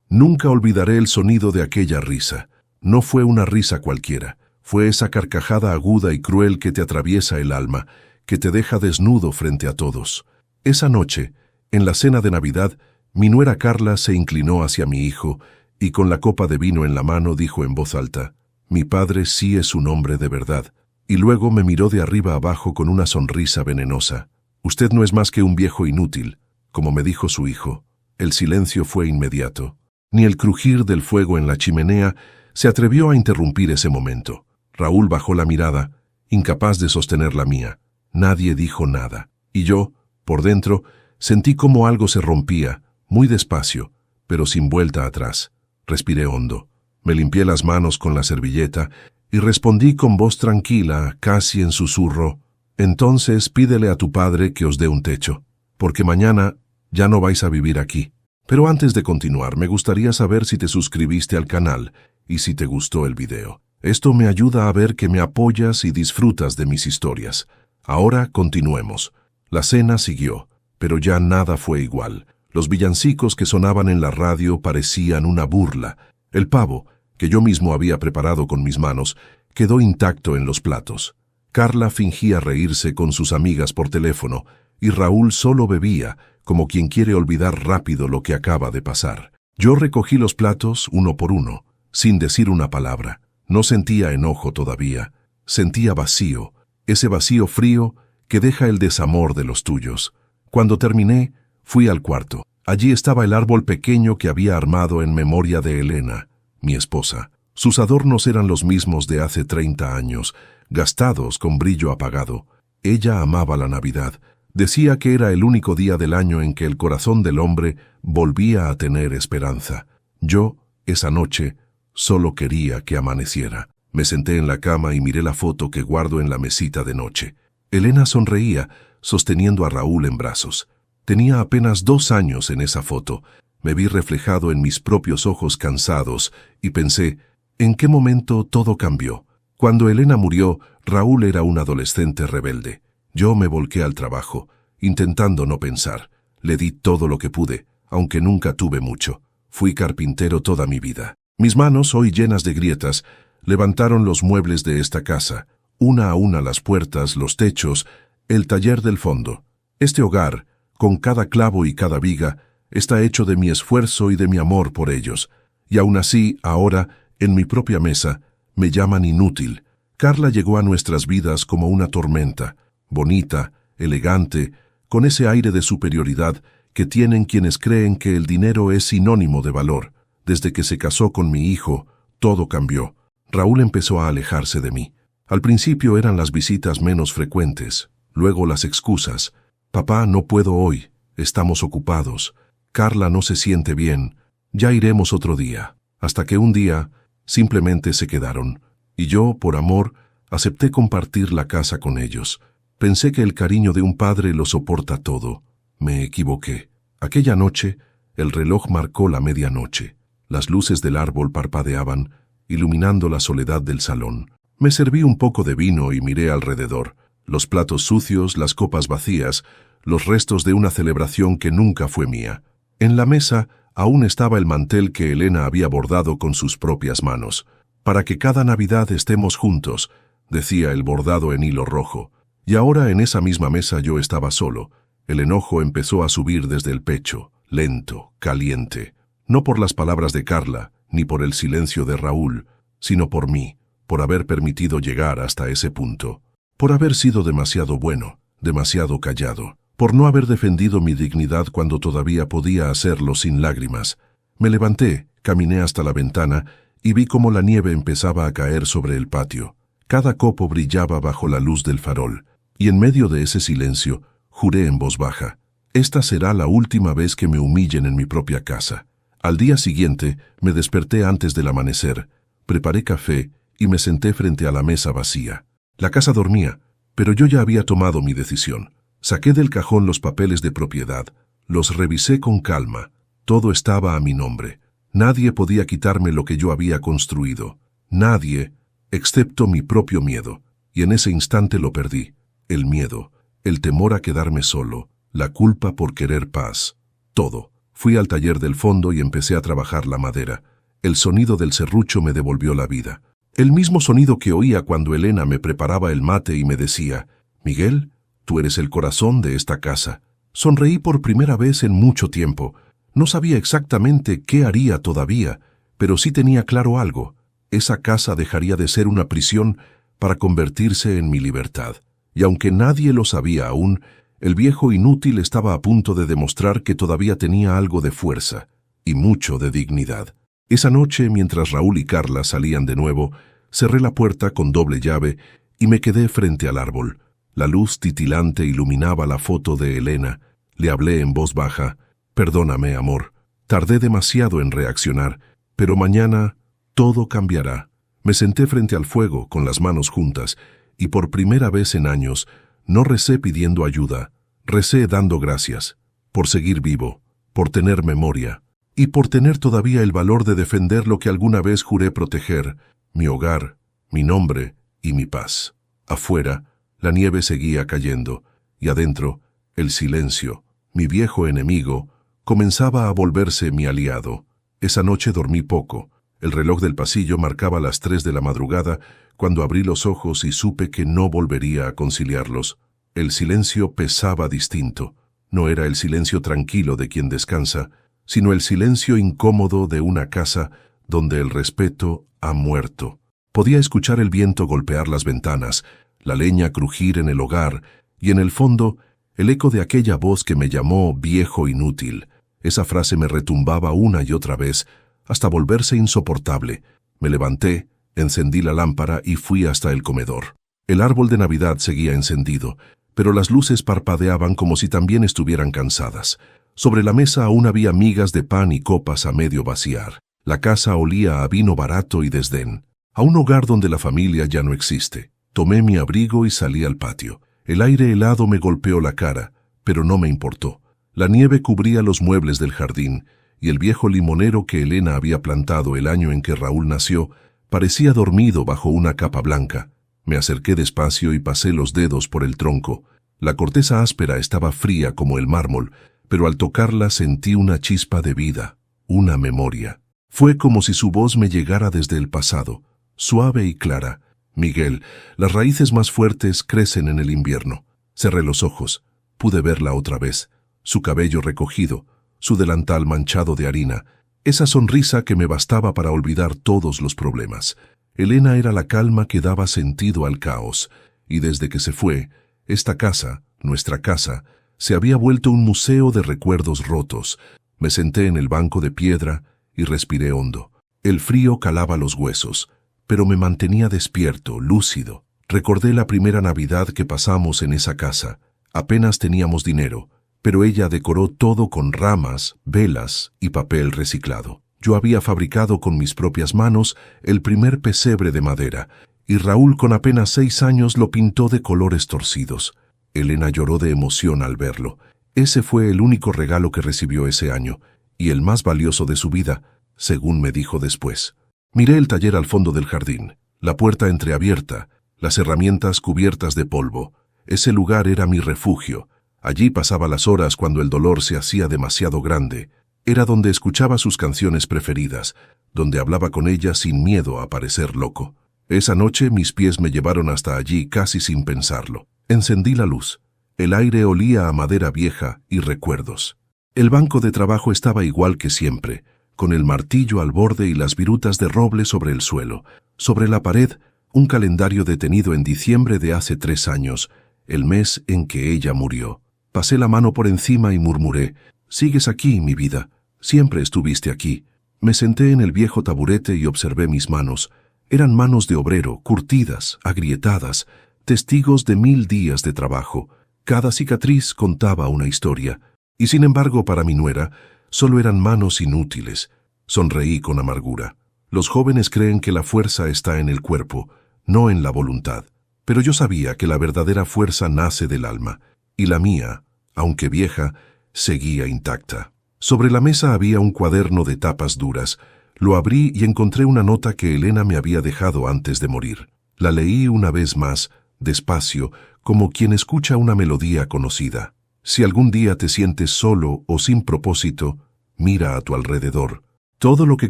Nunca olvidaré el sonido de aquella risa. No fue una risa cualquiera. Fue esa carcajada aguda y cruel que te atraviesa el alma, que te deja desnudo frente a todos. Esa noche, en la cena de Navidad, mi nuera Carla se inclinó hacia mi hijo y con la copa de vino en la mano dijo en voz alta: «Mi padre sí es un hombre de verdad». Y luego me miró de arriba abajo con una sonrisa venenosa. «Usted no es más que un viejo inútil», como me dijo su hijo. El silencio fue inmediato. Ni el crujir del fuego en la chimenea se atrevió a interrumpir ese momento. Raúl bajó la mirada, incapaz de sostener la mía. Nadie dijo nada. Y yo, por dentro, sentí como algo se rompía, muy despacio, pero sin vuelta atrás. Respiré hondo. Me limpié las manos con la servilleta y respondí con voz tranquila, casi en susurro: «Entonces pídele a tu padre que os dé un techo, porque mañana ya no vais a vivir aquí». Pero antes de continuar, me gustaría saber si te suscribiste al canal y si te gustó el video. Esto me ayuda a ver que me apoyas y disfrutas de mis historias. Ahora continuemos. La cena siguió, pero ya nada fue igual. Los villancicos que sonaban en la radio parecían una burla. El pavo, que yo mismo había preparado con mis manos, quedó intacto en los platos. Carla fingía reírse con sus amigas por teléfono, y Raúl solo bebía, como quien quiere olvidar rápido lo que acaba de pasar. Yo recogí los platos uno por uno, sin decir una palabra. No sentía enojo todavía, sentía vacío, ese vacío frío que deja el desamor de los tuyos. Cuando terminé, fui al cuarto. Allí estaba el árbol pequeño que había armado en memoria de Elena, mi esposa. Sus adornos eran los mismos de hace 30 años, gastados con brillo apagado. Ella amaba la Navidad. Decía que era el único día del año en que el corazón del hombre volvía a tener esperanza. Yo, esa noche, solo quería que amaneciera. Me senté en la cama y miré la foto que guardo en la mesita de noche. Elena sonreía, sosteniendo a Raúl en brazos. Tenía apenas 2 años en esa foto. Me vi reflejado en mis propios ojos cansados y pensé: ¿en qué momento todo cambió? Cuando Elena murió, Raúl era un adolescente rebelde. Yo me volqué al trabajo, intentando no pensar. Le di todo lo que pude, aunque nunca tuve mucho. Fui carpintero toda mi vida. Mis manos, hoy llenas de grietas, levantaron los muebles de esta casa, una a una las puertas, los techos, el taller del fondo. Este hogar, con cada clavo y cada viga, está hecho de mi esfuerzo y de mi amor por ellos. Y aún así, ahora, en mi propia mesa, me llaman inútil. Carla llegó a nuestras vidas como una tormenta, bonita, elegante, con ese aire de superioridad que tienen quienes creen que el dinero es sinónimo de valor. Desde que se casó con mi hijo, todo cambió. Raúl empezó a alejarse de mí. Al principio eran las visitas menos frecuentes, luego las excusas. «Papá, no puedo hoy, estamos ocupados. Carla no se siente bien, ya iremos otro día». Hasta que un día, simplemente se quedaron, y yo, por amor, acepté compartir la casa con ellos. Pensé que el cariño de un padre lo soporta todo. Me equivoqué. Aquella noche, el reloj marcó la medianoche. Las luces del árbol parpadeaban, iluminando la soledad del salón. Me serví un poco de vino y miré alrededor. Los platos sucios, las copas vacías, los restos de una celebración que nunca fue mía. En la mesa aún estaba el mantel que Elena había bordado con sus propias manos. «Para que cada Navidad estemos juntos», decía el bordado en hilo rojo. Y ahora en esa misma mesa yo estaba solo. El enojo empezó a subir desde el pecho, lento, caliente. No por las palabras de Carla, ni por el silencio de Raúl, sino por mí, por haber permitido llegar hasta ese punto. Por haber sido demasiado bueno, demasiado callado. Por no haber defendido mi dignidad cuando todavía podía hacerlo sin lágrimas. Me levanté, caminé hasta la ventana y vi cómo la nieve empezaba a caer sobre el patio. Cada copo brillaba bajo la luz del farol. Y en medio de ese silencio, juré en voz baja: «Esta será la última vez que me humillen en mi propia casa». Al día siguiente, me desperté antes del amanecer, preparé café y me senté frente a la mesa vacía. La casa dormía, pero yo ya había tomado mi decisión. Saqué del cajón los papeles de propiedad, los revisé con calma. Todo estaba a mi nombre. Nadie podía quitarme lo que yo había construido. Nadie, excepto mi propio miedo. Y en ese instante lo perdí. El miedo, el temor a quedarme solo, la culpa por querer paz. Todo. Fui al taller del fondo y empecé a trabajar la madera. El sonido del serrucho me devolvió la vida. El mismo sonido que oía cuando Elena me preparaba el mate y me decía: «Miguel, tú eres el corazón de esta casa». Sonreí por primera vez en mucho tiempo. No sabía exactamente qué haría todavía, pero sí tenía claro algo. Esa casa dejaría de ser una prisión para convertirse en mi libertad. Y aunque nadie lo sabía aún, el viejo inútil estaba a punto de demostrar que todavía tenía algo de fuerza y mucho de dignidad. Esa noche, mientras Raúl y Carla salían de nuevo, cerré la puerta con doble llave y me quedé frente al árbol. La luz titilante iluminaba la foto de Elena. Le hablé en voz baja: «Perdóname, amor. Tardé demasiado en reaccionar, pero mañana todo cambiará». Me senté frente al fuego con las manos juntas y por primera vez en años no recé pidiendo ayuda, recé dando gracias por seguir vivo, por tener memoria y por tener todavía el valor de defender lo que alguna vez juré proteger: mi hogar, mi nombre y mi paz. Afuera, la nieve seguía cayendo y adentro, el silencio, mi viejo enemigo, comenzaba a volverse mi aliado. Esa noche dormí poco. El reloj del pasillo marcaba las 3 de la madrugada cuando abrí los ojos y supe que no volvería a conciliarlos. El silencio pesaba distinto. No era el silencio tranquilo de quien descansa, sino el silencio incómodo de una casa donde el respeto ha muerto. Podía escuchar el viento golpear las ventanas, la leña crujir en el hogar y en el fondo el eco de aquella voz que me llamó viejo inútil. Esa frase me retumbaba una y otra vez, hasta volverse insoportable. Me levanté, encendí la lámpara y fui hasta el comedor. El árbol de Navidad seguía encendido, pero las luces parpadeaban como si también estuvieran cansadas. Sobre la mesa aún había migas de pan y copas a medio vaciar. La casa olía a vino barato y desdén, a un hogar donde la familia ya no existe. Tomé mi abrigo y salí al patio. El aire helado me golpeó la cara, pero no me importó. La nieve cubría los muebles del jardín, y el viejo limonero que Elena había plantado el año en que Raúl nació parecía dormido bajo una capa blanca. Me acerqué despacio y pasé los dedos por el tronco. La corteza áspera estaba fría como el mármol, pero al tocarla sentí una chispa de vida, una memoria. Fue como si su voz me llegara desde el pasado, suave y clara. «Miguel, las raíces más fuertes crecen en el invierno». Cerré los ojos. Pude verla otra vez. Su cabello recogido, su delantal manchado de harina, esa sonrisa que me bastaba para olvidar todos los problemas. Elena era la calma que daba sentido al caos, y desde que se fue, esta casa, nuestra casa, se había vuelto un museo de recuerdos rotos. Me senté en el banco de piedra y respiré hondo. El frío calaba los huesos, pero me mantenía despierto, lúcido. Recordé la primera Navidad que pasamos en esa casa. Apenas teníamos dinero, pero ella decoró todo con ramas, velas y papel reciclado. Yo había fabricado con mis propias manos el primer pesebre de madera, y Raúl con apenas 6 años lo pintó de colores torcidos. Elena lloró de emoción al verlo. Ese fue el único regalo que recibió ese año, y el más valioso de su vida, según me dijo después. Miré el taller al fondo del jardín, la puerta entreabierta, las herramientas cubiertas de polvo. Ese lugar era mi refugio. Allí pasaba las horas cuando el dolor se hacía demasiado grande. Era donde escuchaba sus canciones preferidas, donde hablaba con ella sin miedo a parecer loco. Esa noche mis pies me llevaron hasta allí casi sin pensarlo. Encendí la luz. El aire olía a madera vieja y recuerdos. El banco de trabajo estaba igual que siempre, con el martillo al borde y las virutas de roble sobre el suelo. Sobre la pared, un calendario detenido en diciembre de hace 3 años, el mes en que ella murió. Pasé la mano por encima y murmuré: «Sigues aquí, mi vida. Siempre estuviste aquí». Me senté en el viejo taburete y observé mis manos. Eran manos de obrero, curtidas, agrietadas, testigos de 1000 días de trabajo. Cada cicatriz contaba una historia. Y sin embargo, para mi nuera, solo eran manos inútiles. Sonreí con amargura. Los jóvenes creen que la fuerza está en el cuerpo, no en la voluntad. Pero yo sabía que la verdadera fuerza nace del alma. Y la mía, aunque vieja, seguía intacta. Sobre la mesa había un cuaderno de tapas duras. Lo abrí y encontré una nota que Elena me había dejado antes de morir. La leí una vez más, despacio, como quien escucha una melodía conocida. «Si algún día te sientes solo o sin propósito, Mira a tu alrededor. Todo lo que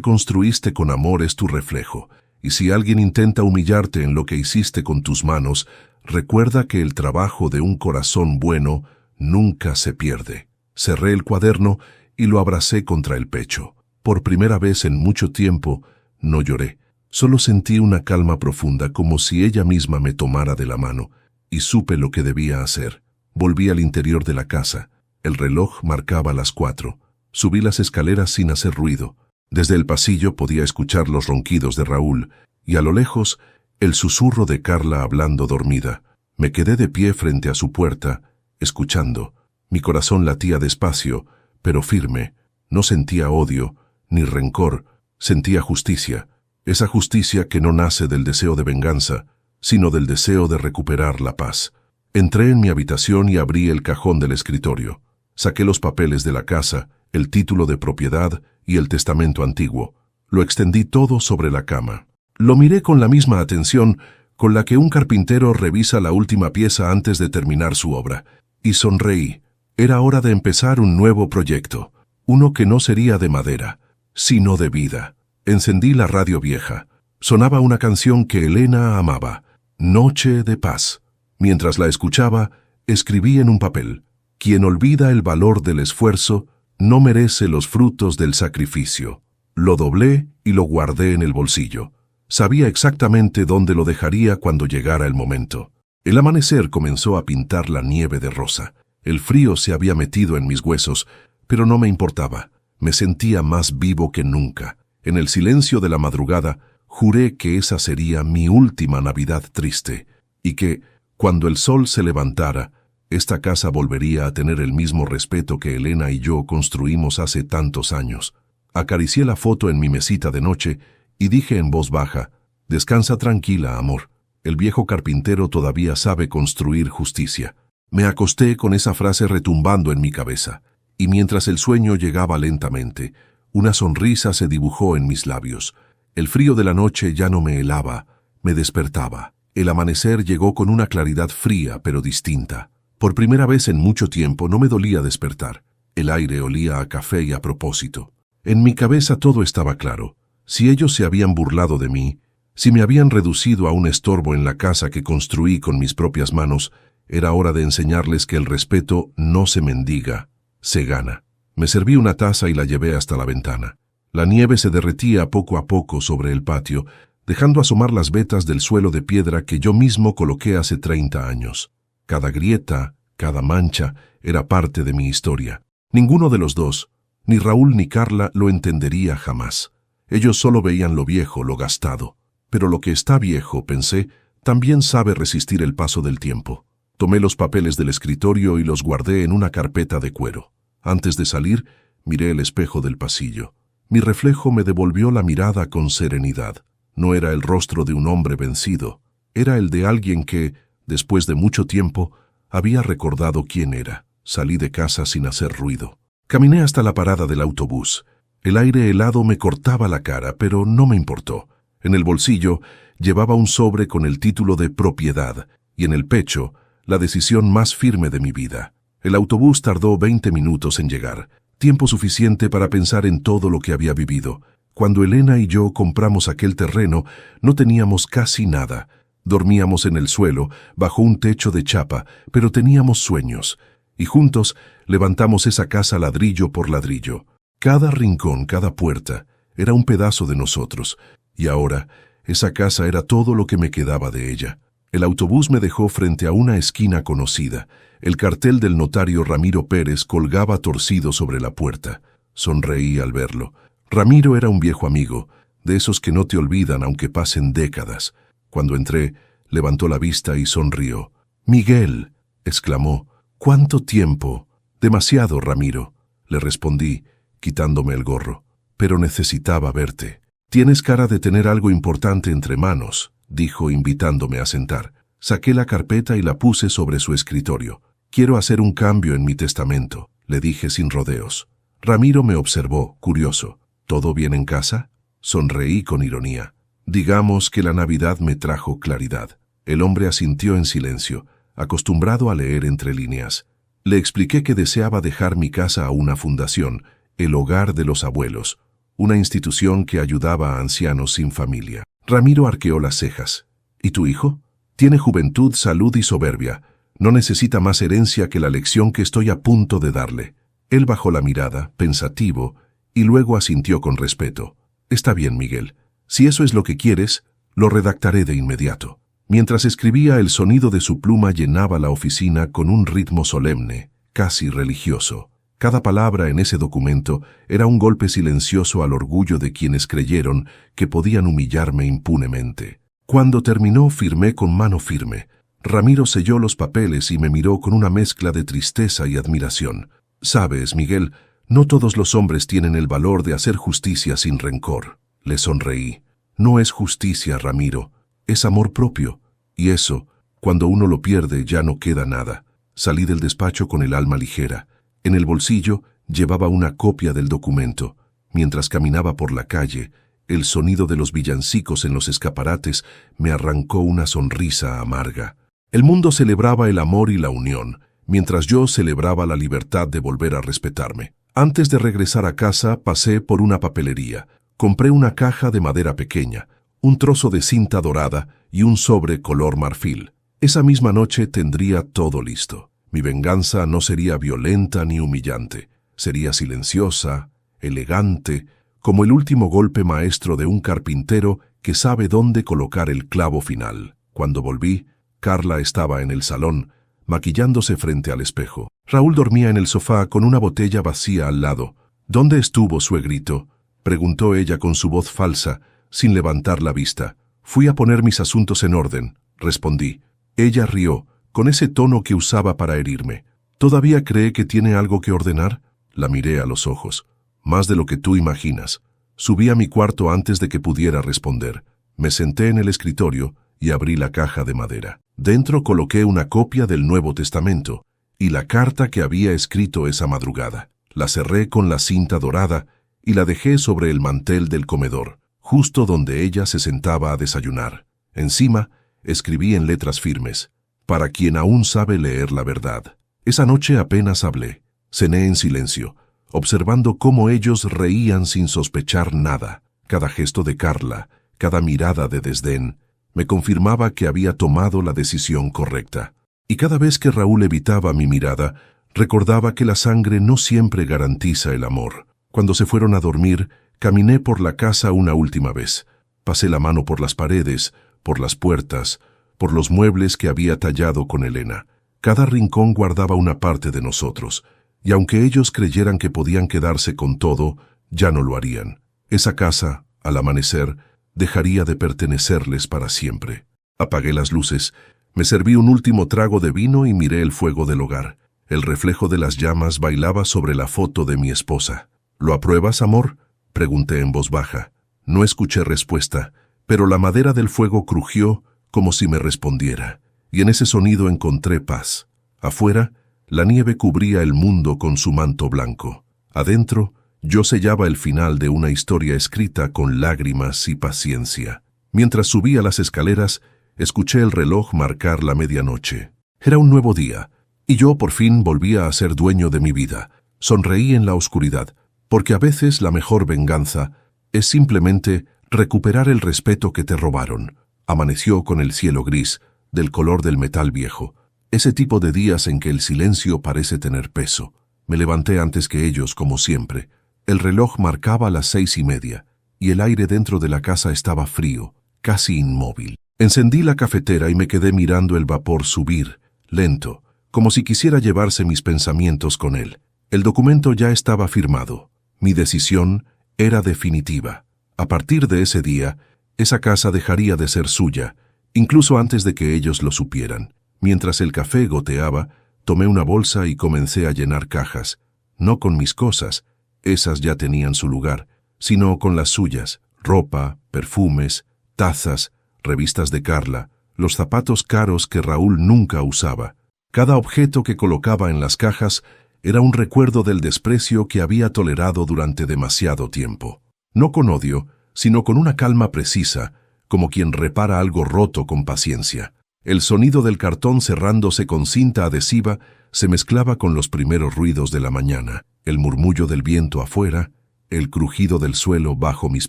construiste con amor es tu reflejo, y si alguien intenta humillarte en lo que hiciste con tus manos, recuerda que el trabajo de un corazón bueno nunca se pierde. Cerré el cuaderno y lo abracé contra el pecho. Por primera vez en mucho tiempo, no lloré. Solo sentí una calma profunda, como si ella misma me tomara de la mano, y supe lo que debía hacer. Volví al interior de la casa. El reloj marcaba las 4. Subí las escaleras sin hacer ruido. Desde el pasillo podía escuchar los ronquidos de Raúl, y a lo lejos, el susurro de Carla hablando dormida. Me quedé de pie frente a su puerta, escuchando. Mi corazón latía despacio, pero firme. No sentía odio, ni rencor, sentía justicia. Esa justicia que no nace del deseo de venganza, sino del deseo de recuperar la paz. Entré en mi habitación y abrí el cajón del escritorio. Saqué los papeles de la casa, el título de propiedad y el testamento antiguo. Lo extendí todo sobre la cama. Lo miré con la misma atención con la que un carpintero revisa la última pieza antes de terminar su obra, y sonreí. Era hora de empezar un nuevo proyecto, uno que no sería de madera, sino de vida. Encendí la radio vieja. Sonaba una canción que Elena amaba, Noche de Paz. Mientras la escuchaba, escribí en un papel: quien olvida el valor del esfuerzo, no merece los frutos del sacrificio. Lo doblé y lo guardé en el bolsillo. Sabía exactamente dónde lo dejaría cuando llegara el momento. El amanecer comenzó a pintar la nieve de rosa. El frío se había metido en mis huesos, pero no me importaba. Me sentía más vivo que nunca. En el silencio de la madrugada, juré que esa sería mi última Navidad triste, y que, cuando el sol se levantara, esta casa volvería a tener el mismo respeto que Elena y yo construimos hace tantos años. Acaricié la foto en mi mesita de noche y dije en voz baja: descansa tranquila, amor. El viejo carpintero todavía sabe construir justicia. Me acosté con esa frase retumbando en mi cabeza, y mientras el sueño llegaba lentamente, una sonrisa se dibujó en mis labios. El frío de la noche ya no me helaba, me despertaba. El amanecer llegó con una claridad fría pero distinta. Por primera vez en mucho tiempo no me dolía despertar. El aire olía a café y a propósito. En mi cabeza todo estaba claro. Si ellos se habían burlado de mí, si me habían reducido a un estorbo en la casa que construí con mis propias manos, era hora de enseñarles que el respeto no se mendiga, se gana. Me serví una taza y la llevé hasta la ventana. La nieve se derretía poco a poco sobre el patio, dejando asomar las vetas del suelo de piedra que yo mismo coloqué hace 30 años. Cada grieta, cada mancha, era parte de mi historia. Ninguno de los dos, ni Raúl ni Carla, lo entendería jamás. Ellos solo veían lo viejo, lo gastado. Pero lo que está viejo, pensé, también sabe resistir el paso del tiempo. Tomé los papeles del escritorio y los guardé en una carpeta de cuero. Antes de salir, miré el espejo del pasillo. Mi reflejo me devolvió la mirada con serenidad. No era el rostro de un hombre vencido, era el de alguien que, después de mucho tiempo, había recordado quién era. Salí de casa sin hacer ruido. Caminé hasta la parada del autobús. El aire helado me cortaba la cara, pero no me importó. En el bolsillo llevaba un sobre con el título de propiedad y en el pecho la decisión más firme de mi vida. El autobús tardó 20 minutos en llegar, tiempo suficiente para pensar en todo lo que había vivido. Cuando Elena y yo compramos aquel terreno, no teníamos casi nada. Dormíamos en el suelo, bajo un techo de chapa, pero teníamos sueños. Y juntos levantamos esa casa ladrillo por ladrillo. Cada rincón, cada puerta, era un pedazo de nosotros. Y ahora, esa casa era todo lo que me quedaba de ella. El autobús me dejó frente a una esquina conocida. El cartel del notario Ramiro Pérez colgaba torcido sobre la puerta. Sonreí al verlo. Ramiro era un viejo amigo, de esos que no te olvidan aunque pasen décadas. Cuando entré, levantó la vista y sonrió. «Miguel», exclamó, «¿cuánto tiempo?» «Demasiado, Ramiro», le respondí, quitándome el gorro. «Pero necesitaba verte». «Tienes cara de tener algo importante entre manos», dijo invitándome a sentar. Saqué la carpeta y la puse sobre su escritorio. «Quiero hacer un cambio en mi testamento», le dije sin rodeos. Ramiro me observó, curioso. «¿Todo bien en casa?» Sonreí con ironía. Digamos que la Navidad me trajo claridad. El hombre asintió en silencio, acostumbrado a leer entre líneas. Le expliqué que deseaba dejar mi casa a una fundación, el Hogar de los Abuelos, una institución que ayudaba a ancianos sin familia. Ramiro arqueó las cejas. ¿Y tu hijo? Tiene juventud, salud y soberbia. No necesita más herencia que la lección que estoy a punto de darle. Él bajó la mirada, pensativo, y luego asintió con respeto. Está bien, Miguel. Si eso es lo que quieres, lo redactaré de inmediato. Mientras escribía, el sonido de su pluma llenaba la oficina con un ritmo solemne, casi religioso. Cada palabra en ese documento era un golpe silencioso al orgullo de quienes creyeron que podían humillarme impunemente. Cuando terminó, firmé con mano firme. Ramiro selló los papeles y me miró con una mezcla de tristeza y admiración. Sabes, Miguel, no todos los hombres tienen el valor de hacer justicia sin rencor. Le sonreí. No es justicia, Ramiro, es amor propio. Y eso, cuando uno lo pierde, ya no queda nada. Salí del despacho con el alma ligera. En el bolsillo llevaba una copia del documento. Mientras caminaba por la calle, el sonido de los villancicos en los escaparates me arrancó una sonrisa amarga. El mundo celebraba el amor y la unión, mientras yo celebraba la libertad de volver a respetarme. Antes de regresar a casa, pasé por una papelería. Compré una caja de madera pequeña, un trozo de cinta dorada y un sobre color marfil. Esa misma noche tendría todo listo. Mi venganza no sería violenta ni humillante. Sería silenciosa, elegante, como el último golpe maestro de un carpintero que sabe dónde colocar el clavo final. Cuando volví, Carla estaba en el salón, maquillándose frente al espejo. Raúl dormía en el sofá con una botella vacía al lado. ¿Dónde estuvo, suegrito?, preguntó ella con su voz falsa, sin levantar la vista. Fui a poner mis asuntos en orden, respondí. Ella rió, con ese tono que usaba para herirme. ¿Todavía cree que tiene algo que ordenar? La miré a los ojos. Más de lo que tú imaginas. Subí a mi cuarto antes de que pudiera responder. Me senté en el escritorio y abrí la caja de madera. Dentro coloqué una copia del Nuevo Testamento y la carta que había escrito esa madrugada. La cerré con la cinta dorada y la dejé sobre el mantel del comedor, justo donde ella se sentaba a desayunar. Encima, escribí en letras firmes: para quien aún sabe leer la verdad. Esa noche apenas hablé. Cené en silencio, observando cómo ellos reían sin sospechar nada. Cada gesto de Carla, cada mirada de desdén, me confirmaba que había tomado la decisión correcta. Y cada vez que Raúl evitaba mi mirada, recordaba que la sangre no siempre garantiza el amor. Cuando se fueron a dormir, caminé por la casa una última vez. Pasé la mano por las paredes, por las puertas, por los muebles que había tallado con Elena. Cada rincón guardaba una parte de nosotros, y aunque ellos creyeran que podían quedarse con todo, ya no lo harían. Esa casa, al amanecer, dejaría de pertenecerles para siempre. Apagué las luces, me serví un último trago de vino y miré el fuego del hogar. El reflejo de las llamas bailaba sobre la foto de mi esposa. ¿Lo apruebas, amor?, pregunté en voz baja. No escuché respuesta, pero la madera del fuego crujió como si me respondiera, y en ese sonido encontré paz. Afuera, la nieve cubría el mundo con su manto blanco. Adentro, yo sellaba el final de una historia escrita con lágrimas y paciencia. Mientras subía las escaleras, escuché el reloj marcar la medianoche. Era un nuevo día, y yo por fin volvía a ser dueño de mi vida. Sonreí en la oscuridad, porque a veces la mejor venganza es simplemente recuperar el respeto que te robaron. Amaneció con el cielo gris, del color del metal viejo. Ese tipo de días en que el silencio parece tener peso. Me levanté antes que ellos, como siempre. El reloj marcaba las 6:30, y el aire dentro de la casa estaba frío, casi inmóvil. Encendí la cafetera y me quedé mirando el vapor subir, lento, como si quisiera llevarse mis pensamientos con él. El documento ya estaba firmado. Mi decisión era definitiva. A partir de ese día, esa casa dejaría de ser suya, incluso antes de que ellos lo supieran. Mientras el café goteaba, tomé una bolsa y comencé a llenar cajas, no con mis cosas, esas ya tenían su lugar, sino con las suyas: ropa, perfumes, tazas, revistas de Carla, los zapatos caros que Raúl nunca usaba. Cada objeto que colocaba en las cajas era un recuerdo del desprecio que había tolerado durante demasiado tiempo. No con odio, sino con una calma precisa, como quien repara algo roto con paciencia. El sonido del cartón cerrándose con cinta adhesiva se mezclaba con los primeros ruidos de la mañana. el murmullo del viento afuera, el crujido del suelo bajo mis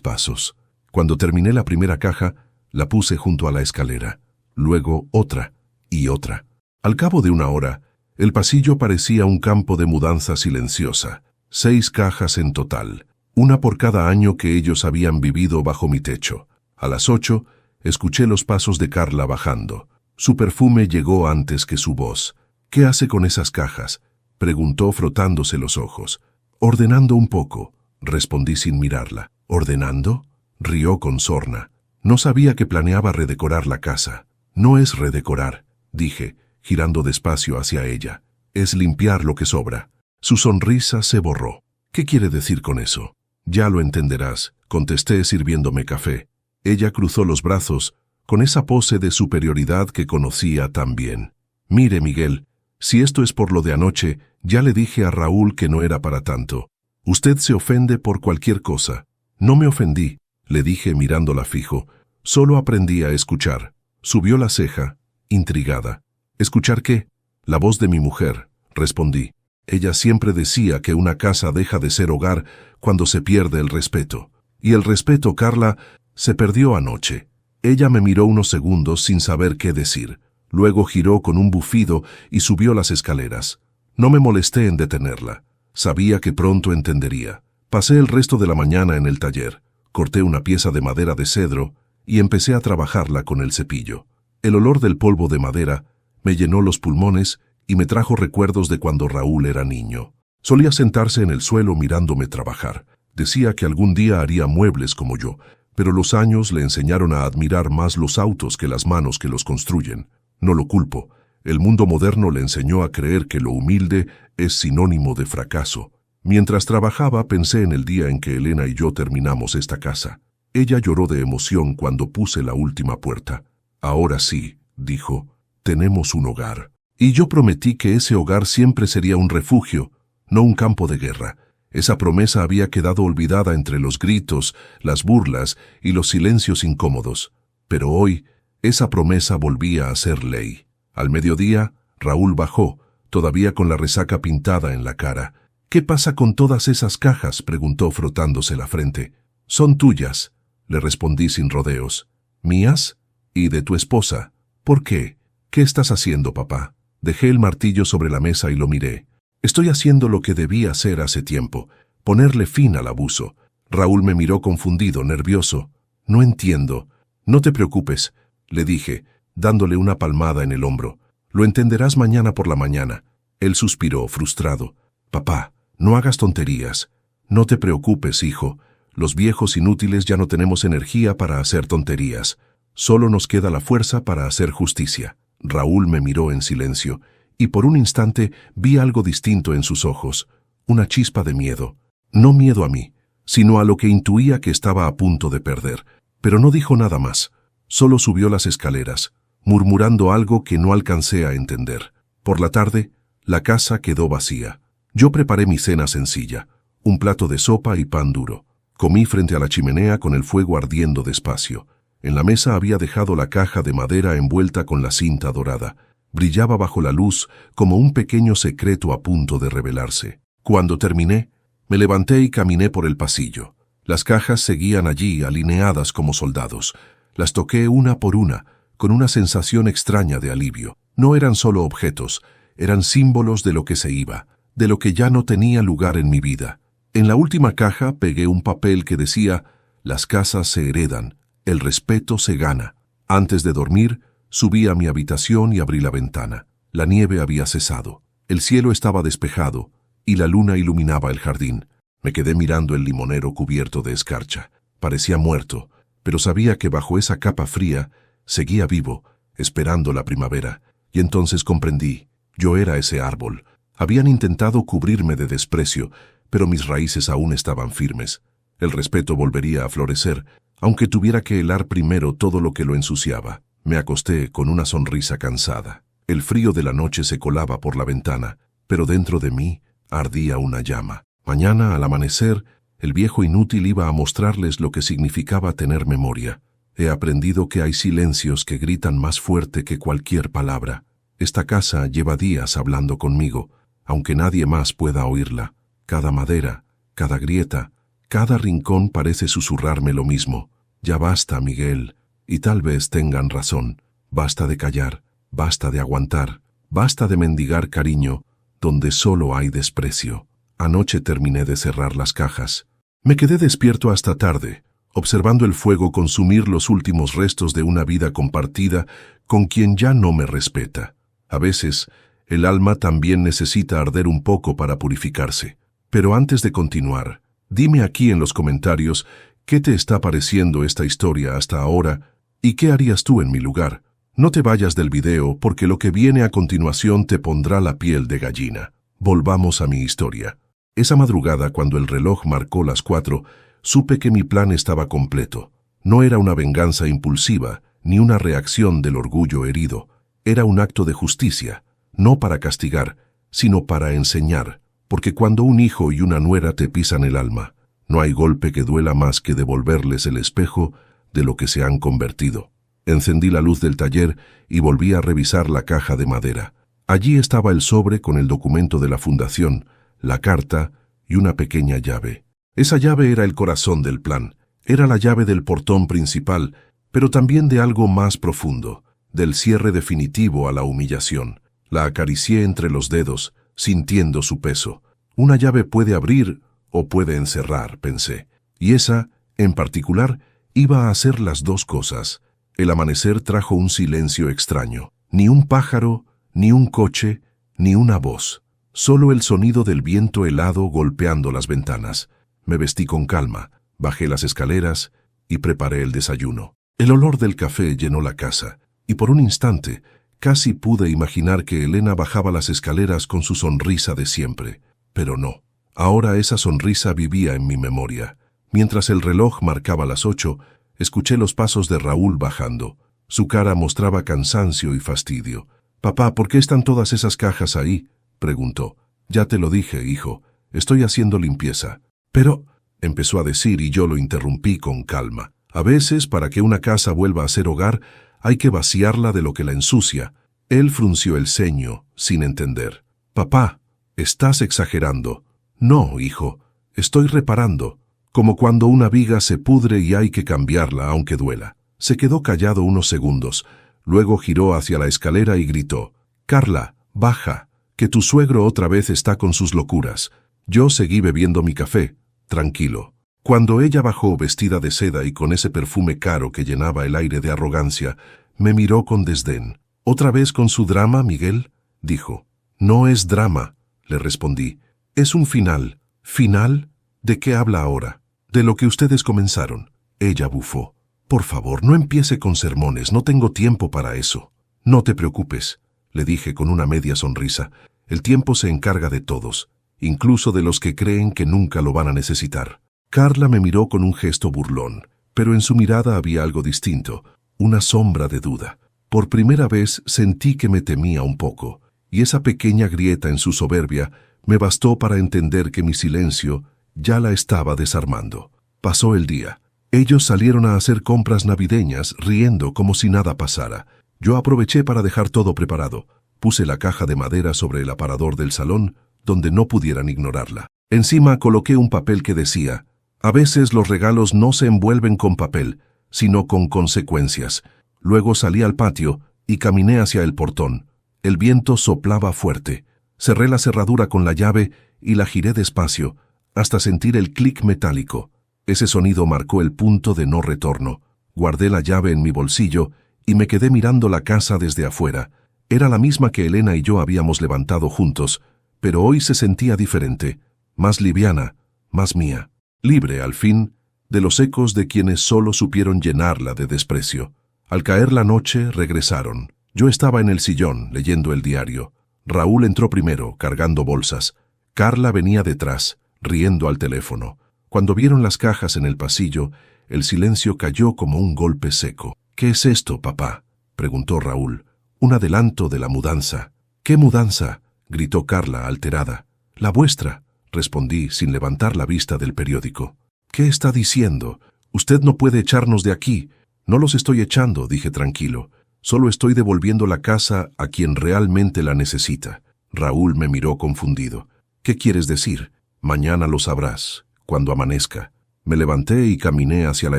pasos. Cuando terminé la primera caja, la puse junto a la escalera, luego otra y otra. Al cabo de una hora, el pasillo parecía un campo de mudanza silenciosa. 6 cajas en total, una por cada año que ellos habían vivido bajo mi techo. A las 8, escuché los pasos de Carla bajando. Su perfume llegó antes que su voz. «¿Qué hace con esas cajas?», preguntó frotándose los ojos. «Ordenando un poco», respondí sin mirarla. «¿Ordenando?», rió con sorna. No sabía que planeaba redecorar la casa. «No es redecorar», dije, girando despacio hacia ella. «Es limpiar lo que sobra». Su sonrisa se borró. «¿Qué quiere decir con eso?». «Ya lo entenderás», contesté sirviéndome café. Ella cruzó los brazos, con esa pose de superioridad que conocía tan bien. «Mire, Miguel, si esto es por lo de anoche, ya le dije a Raúl que no era para tanto. Usted se ofende por cualquier cosa». «No me ofendí», le dije mirándola fijo. «Solo aprendí a escuchar». Subió la ceja, intrigada. «¿Escuchar qué?». «La voz de mi mujer», respondí. Ella siempre decía que una casa deja de ser hogar cuando se pierde el respeto. Y el respeto, Carla, se perdió anoche. Ella me miró unos segundos sin saber qué decir. Luego giró con un bufido y subió las escaleras. No me molesté en detenerla. Sabía que pronto entendería. Pasé el resto de la mañana en el taller. Corté una pieza de madera de cedro y empecé a trabajarla con el cepillo. El olor del polvo de madera me llenó los pulmones y me trajo recuerdos de cuando Raúl era niño. Solía sentarse en el suelo mirándome trabajar. Decía que algún día haría muebles como yo, pero los años le enseñaron a admirar más los autos que las manos que los construyen. No lo culpo. El mundo moderno le enseñó a creer que lo humilde es sinónimo de fracaso. Mientras trabajaba, pensé en el día en que Elena y yo terminamos esta casa. Ella lloró de emoción cuando puse la última puerta. «Ahora sí», dijo, «tenemos un hogar». Y yo prometí que ese hogar siempre sería un refugio, no un campo de guerra. Esa promesa había quedado olvidada entre los gritos, las burlas y los silencios incómodos. Pero hoy, esa promesa volvía a ser ley. Al mediodía, Raúl bajó, todavía con la resaca pintada en la cara. «¿Qué pasa con todas esas cajas?», preguntó frotándose la frente. «Son tuyas», le respondí sin rodeos. «¿Mías? ¿Y de tu esposa? ¿Por qué? ¿Qué estás haciendo, papá?». Dejé el martillo sobre la mesa y lo miré. «Estoy haciendo lo que debí hacer hace tiempo, ponerle fin al abuso». Raúl me miró confundido, nervioso. «No entiendo». «No te preocupes», le dije, dándole una palmada en el hombro. «Lo entenderás mañana por la mañana». Él suspiró, frustrado. «Papá, no hagas tonterías». «No te preocupes, hijo. Los viejos inútiles ya no tenemos energía para hacer tonterías. Solo nos queda la fuerza para hacer justicia». Raúl me miró en silencio, y por un instante vi algo distinto en sus ojos, una chispa de miedo. No miedo a mí, sino a lo que intuía que estaba a punto de perder. Pero no dijo nada más. Solo subió las escaleras, murmurando algo que no alcancé a entender. Por la tarde, la casa quedó vacía. Yo preparé mi cena sencilla, un plato de sopa y pan duro. Comí frente a la chimenea con el fuego ardiendo despacio. En la mesa había dejado la caja de madera envuelta con la cinta dorada. Brillaba bajo la luz como un pequeño secreto a punto de revelarse. Cuando terminé, me levanté y caminé por el pasillo. Las cajas seguían allí, alineadas como soldados. Las toqué una por una, con una sensación extraña de alivio. No eran solo objetos, eran símbolos de lo que se iba, de lo que ya no tenía lugar en mi vida. En la última caja pegué un papel que decía: «Las casas se heredan, el respeto se gana». Antes de dormir, subí a mi habitación y abrí la ventana. La nieve había cesado, el cielo estaba despejado y la luna iluminaba el jardín. Me quedé mirando el limonero cubierto de escarcha. Parecía muerto, pero sabía que bajo esa capa fría seguía vivo, esperando la primavera. Y entonces comprendí, yo era ese árbol. Habían intentado cubrirme de desprecio, pero mis raíces aún estaban firmes. El respeto volvería a florecer, aunque tuviera que helar primero todo lo que lo ensuciaba. Me acosté con una sonrisa cansada. El frío de la noche se colaba por la ventana, pero dentro de mí ardía una llama. Mañana, al amanecer, el viejo inútil iba a mostrarles lo que significaba tener memoria. He aprendido que hay silencios que gritan más fuerte que cualquier palabra. Esta casa lleva días hablando conmigo, aunque nadie más pueda oírla. Cada madera, cada grieta, cada rincón parece susurrarme lo mismo. Ya basta, Miguel, y tal vez tengan razón. Basta de callar, basta de aguantar, basta de mendigar cariño, donde solo hay desprecio. Anoche terminé de cerrar las cajas. Me quedé despierto hasta tarde, observando el fuego consumir los últimos restos de una vida compartida con quien ya no me respeta. A veces, el alma también necesita arder un poco para purificarse. Pero antes de continuar, dime aquí en los comentarios qué te está pareciendo esta historia hasta ahora y qué harías tú en mi lugar. No te vayas del video porque lo que viene a continuación te pondrá la piel de gallina. Volvamos a mi historia. Esa madrugada, cuando el reloj marcó las 4, supe que mi plan estaba completo. No era una venganza impulsiva, ni una reacción del orgullo herido. Era un acto de justicia, no para castigar, sino para enseñar, porque cuando un hijo y una nuera te pisan el alma, no hay golpe que duela más que devolverles el espejo de lo que se han convertido. Encendí la luz del taller y volví a revisar la caja de madera. Allí estaba el sobre con el documento de la fundación, la carta y una pequeña llave. Esa llave era el corazón del plan. Era la llave del portón principal, pero también de algo más profundo, del cierre definitivo a la humillación. La acaricié entre los dedos, sintiendo su peso. Una llave puede abrir o puede encerrar, pensé. Y esa, en particular, iba a hacer las dos cosas. El amanecer trajo un silencio extraño. Ni un pájaro, ni un coche, ni una voz. Solo el sonido del viento helado golpeando las ventanas. Me vestí con calma, bajé las escaleras y preparé el desayuno. El olor del café llenó la casa, y por un instante casi pude imaginar que Elena bajaba las escaleras con su sonrisa de siempre. Pero no. Ahora esa sonrisa vivía en mi memoria. Mientras el reloj marcaba las 8, escuché los pasos de Raúl bajando. Su cara mostraba cansancio y fastidio. «Papá, ¿por qué están todas esas cajas ahí?», preguntó. «Ya te lo dije, hijo. Estoy haciendo limpieza». «Pero», empezó a decir y yo lo interrumpí con calma. «A veces, para que una casa vuelva a ser hogar, hay que vaciarla de lo que la ensucia». Él frunció el ceño, sin entender. «Papá, estás exagerando». «No, hijo, estoy reparando. Como cuando una viga se pudre y hay que cambiarla aunque duela». Se quedó callado unos segundos. Luego giró hacia la escalera y gritó. «Carla, baja, que tu suegro otra vez está con sus locuras». Yo seguí bebiendo mi café, tranquilo. Cuando ella bajó vestida de seda y con ese perfume caro que llenaba el aire de arrogancia, me miró con desdén. «¿Otra vez con su drama, Miguel?», dijo. «No es drama», le respondí. «Es un final». «¿Final? ¿De qué habla ahora?» «De lo que ustedes comenzaron». Ella bufó. «Por favor, no empiece con sermones, no tengo tiempo para eso». «No te preocupes», le dije con una media sonrisa. «El tiempo se encarga de todos, incluso de los que creen que nunca lo van a necesitar». Carla me miró con un gesto burlón, pero en su mirada había algo distinto, una sombra de duda. Por primera vez sentí que me temía un poco, y esa pequeña grieta en su soberbia me bastó para entender que mi silencio ya la estaba desarmando. Pasó el día. Ellos salieron a hacer compras navideñas, riendo como si nada pasara. Yo aproveché para dejar todo preparado. Puse la caja de madera sobre el aparador del salón, donde no pudieran ignorarla. Encima coloqué un papel que decía: «A veces los regalos no se envuelven con papel, sino con consecuencias». Luego salí al patio y caminé hacia el portón. El viento soplaba fuerte. Cerré la cerradura con la llave y la giré despacio, hasta sentir el clic metálico. Ese sonido marcó el punto de no retorno. Guardé la llave en mi bolsillo y me quedé mirando la casa desde afuera. Era la misma que Elena y yo habíamos levantado juntos, pero hoy se sentía diferente, más liviana, más mía. Libre, al fin, de los ecos de quienes solo supieron llenarla de desprecio. Al caer la noche, regresaron. Yo estaba en el sillón, leyendo el diario. Raúl entró primero, cargando bolsas. Carla venía detrás, riendo al teléfono. Cuando vieron las cajas en el pasillo, el silencio cayó como un golpe seco. «¿Qué es esto, papá?», preguntó Raúl. «Un adelanto de la mudanza». «¿Qué mudanza?», gritó Carla, alterada. «La vuestra», respondí, sin levantar la vista del periódico. «¿Qué está diciendo? Usted no puede echarnos de aquí». «No los estoy echando», dije tranquilo. «Solo estoy devolviendo la casa a quien realmente la necesita». Raúl me miró confundido. «¿Qué quieres decir?». Mañana lo sabrás, cuando amanezca. Me levanté y caminé hacia la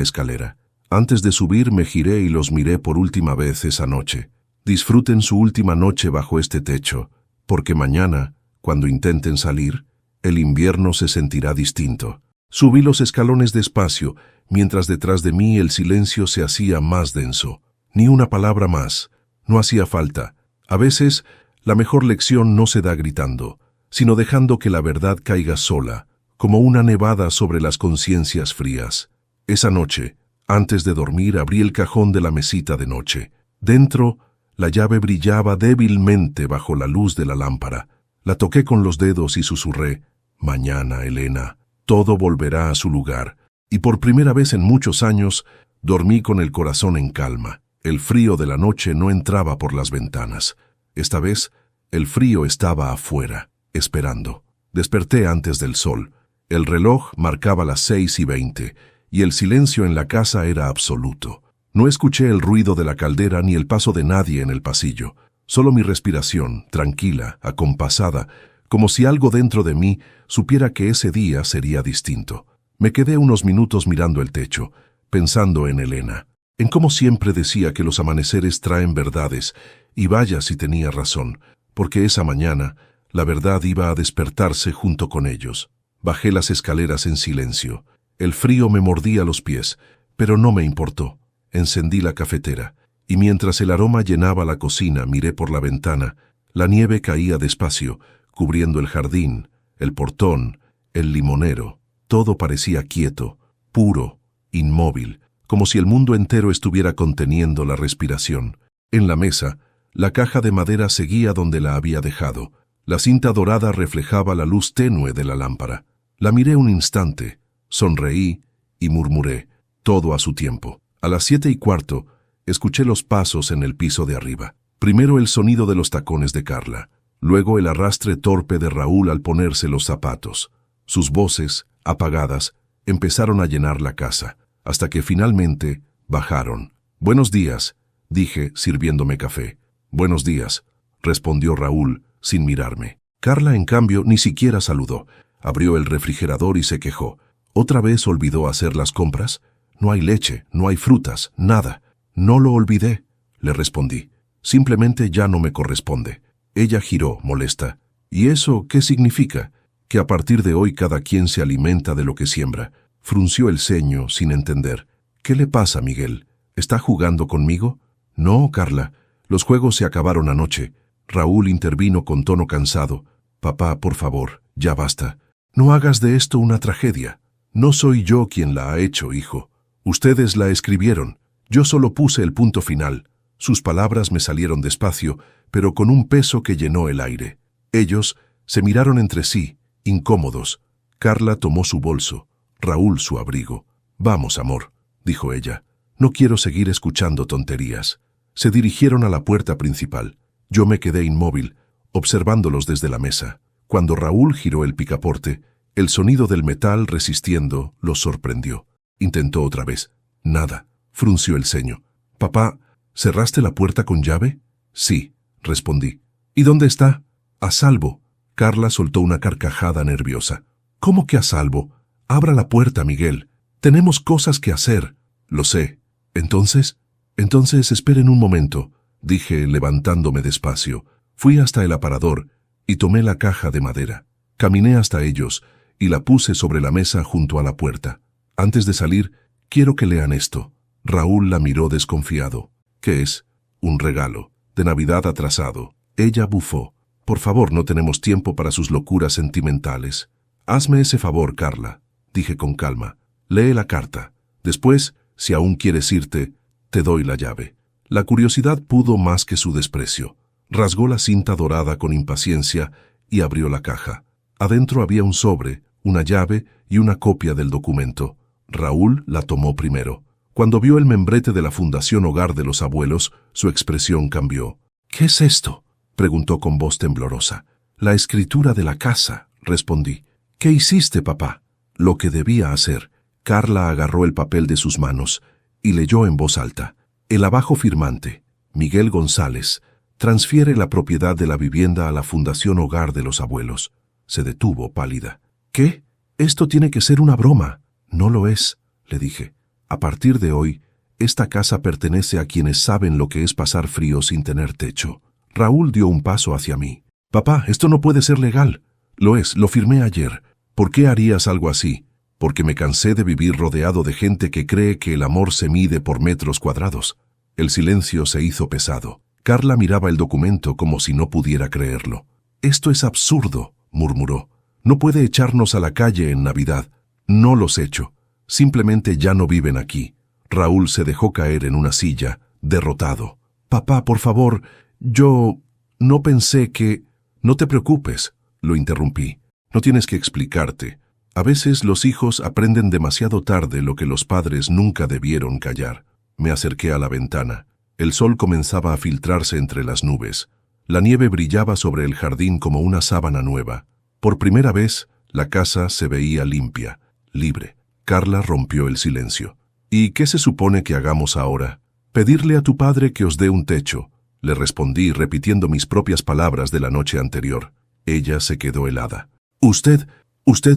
escalera. Antes de subir me giré y los miré por última vez esa noche. Disfruten su última noche bajo este techo, porque mañana, cuando intenten salir, el invierno se sentirá distinto. Subí los escalones despacio, mientras detrás de mí el silencio se hacía más denso. Ni una palabra más. No hacía falta. A veces, la mejor lección no se da gritando, sino dejando que la verdad caiga sola, como una nevada sobre las conciencias frías. Esa noche, antes de dormir, abrí el cajón de la mesita de noche. Dentro, la llave brillaba débilmente bajo la luz de la lámpara. La toqué con los dedos y susurré: «Mañana, Elena, todo volverá a su lugar». Y por primera vez en muchos años, dormí con el corazón en calma. El frío de la noche no entraba por las ventanas. Esta vez, el frío estaba afuera, esperando. Desperté antes del sol. El reloj marcaba las 6:20, y el silencio en la casa era absoluto. No escuché el ruido de la caldera ni el paso de nadie en el pasillo. Solo mi respiración, tranquila, acompasada, como si algo dentro de mí supiera que ese día sería distinto. Me quedé unos minutos mirando el techo, pensando en Elena, en cómo siempre decía que los amaneceres traen verdades, y vaya si tenía razón, porque esa mañana la verdad iba a despertarse junto con ellos. Bajé las escaleras en silencio. El frío me mordía los pies, pero no me importó. Encendí la cafetera, y mientras el aroma llenaba la cocina, miré por la ventana. La nieve caía despacio, cubriendo el jardín, el portón, el limonero. Todo parecía quieto, puro, inmóvil, como si el mundo entero estuviera conteniendo la respiración. En la mesa, la caja de madera seguía donde la había dejado. La cinta dorada reflejaba la luz tenue de la lámpara. La miré un instante, sonreí y murmuré: todo a su tiempo. A las 7:15, escuché los pasos en el piso de arriba. Primero el sonido de los tacones de Carla, luego el arrastre torpe de Raúl al ponerse los zapatos. Sus voces, apagadas, empezaron a llenar la casa, hasta que finalmente bajaron. «Buenos días», dije, sirviéndome café. «Buenos días», respondió Raúl, sin mirarme. Carla, en cambio, ni siquiera saludó. Abrió el refrigerador y se quejó. ¿Otra vez olvidó hacer las compras? «No hay leche, no hay frutas, nada». «No lo olvidé», le respondí. «Simplemente ya no me corresponde». Ella giró, molesta. «¿Y eso qué significa?» «Que a partir de hoy cada quien se alimenta de lo que siembra». Frunció el ceño, sin entender. «¿Qué le pasa, Miguel? ¿Está jugando conmigo?» «No, Carla. Los juegos se acabaron anoche». Raúl intervino con tono cansado. «Papá, por favor, ya basta. No hagas de esto una tragedia. No soy yo quien la ha hecho, hijo. Ustedes la escribieron. Yo solo puse el punto final». Sus palabras me salieron despacio, pero con un peso que llenó el aire. Ellos se miraron entre sí, incómodos. Carla tomó su bolso, Raúl su abrigo. «Vamos, amor», dijo ella. «No quiero seguir escuchando tonterías». Se dirigieron a la puerta principal. Yo me quedé inmóvil, observándolos desde la mesa. Cuando Raúl giró el picaporte, el sonido del metal resistiendo los sorprendió. Intentó otra vez. Nada. Frunció el ceño. «Papá, ¿cerraste la puerta con llave?» «Sí», respondí. «¿Y dónde está?» «A salvo». Carla soltó una carcajada nerviosa. «¿Cómo que a salvo? Abra la puerta, Miguel. Tenemos cosas que hacer». «Lo sé». «Entonces esperen un momento», dije levantándome despacio. Fui hasta el aparador y tomé la caja de madera. Caminé hasta ellos y la puse sobre la mesa junto a la puerta. «Antes de salir, quiero que lean esto». Raúl la miró desconfiado. «¿Qué es?» «Un regalo. De Navidad atrasado». Ella bufó. «Por favor, no tenemos tiempo para sus locuras sentimentales». «Hazme ese favor, Carla», dije con calma. «Lee la carta. Después, si aún quieres irte, te doy la llave». La curiosidad pudo más que su desprecio. Rasgó la cinta dorada con impaciencia y abrió la caja. Adentro había un sobre, una llave y una copia del documento. Raúl la tomó primero. Cuando vio el membrete de la Fundación Hogar de los Abuelos, su expresión cambió. «¿Qué es esto?», preguntó con voz temblorosa. «La escritura de la casa», respondí. «¿Qué hiciste, papá?» «Lo que debía hacer». Carla agarró el papel de sus manos y leyó en voz alta. «El abajo firmante, Miguel González, transfiere la propiedad de la vivienda a la Fundación Hogar de los Abuelos». Se detuvo, pálida. ¿Qué? Esto tiene que ser una broma. No lo es, le dije. A partir de hoy, esta casa pertenece a quienes saben lo que es pasar frío sin tener techo. Raúl dio un paso hacia mí. Papá, esto no puede ser legal. Lo es, lo firmé ayer. ¿Por qué harías algo así? Porque me cansé de vivir rodeado de gente que cree que el amor se mide por metros cuadrados. El silencio se hizo pesado. Carla miraba el documento como si no pudiera creerlo. Esto es absurdo, murmuró. No puede echarnos a la calle en Navidad. No los echo. Simplemente ya no viven aquí. Raúl se dejó caer en una silla, derrotado. Papá, por favor, yo no pensé que... No te preocupes, lo interrumpí. No tienes que explicarte. A veces los hijos aprenden demasiado tarde lo que los padres nunca debieron callar. Me acerqué a la ventana. El sol comenzaba a filtrarse entre las nubes. La nieve brillaba sobre el jardín como una sábana nueva. Por primera vez, la casa se veía limpia, libre. Carla rompió el silencio. ¿Y qué se supone que hagamos ahora? Pedirle a tu padre que os dé un techo. Le respondí repitiendo mis propias palabras de la noche anterior. Ella se quedó helada. Usted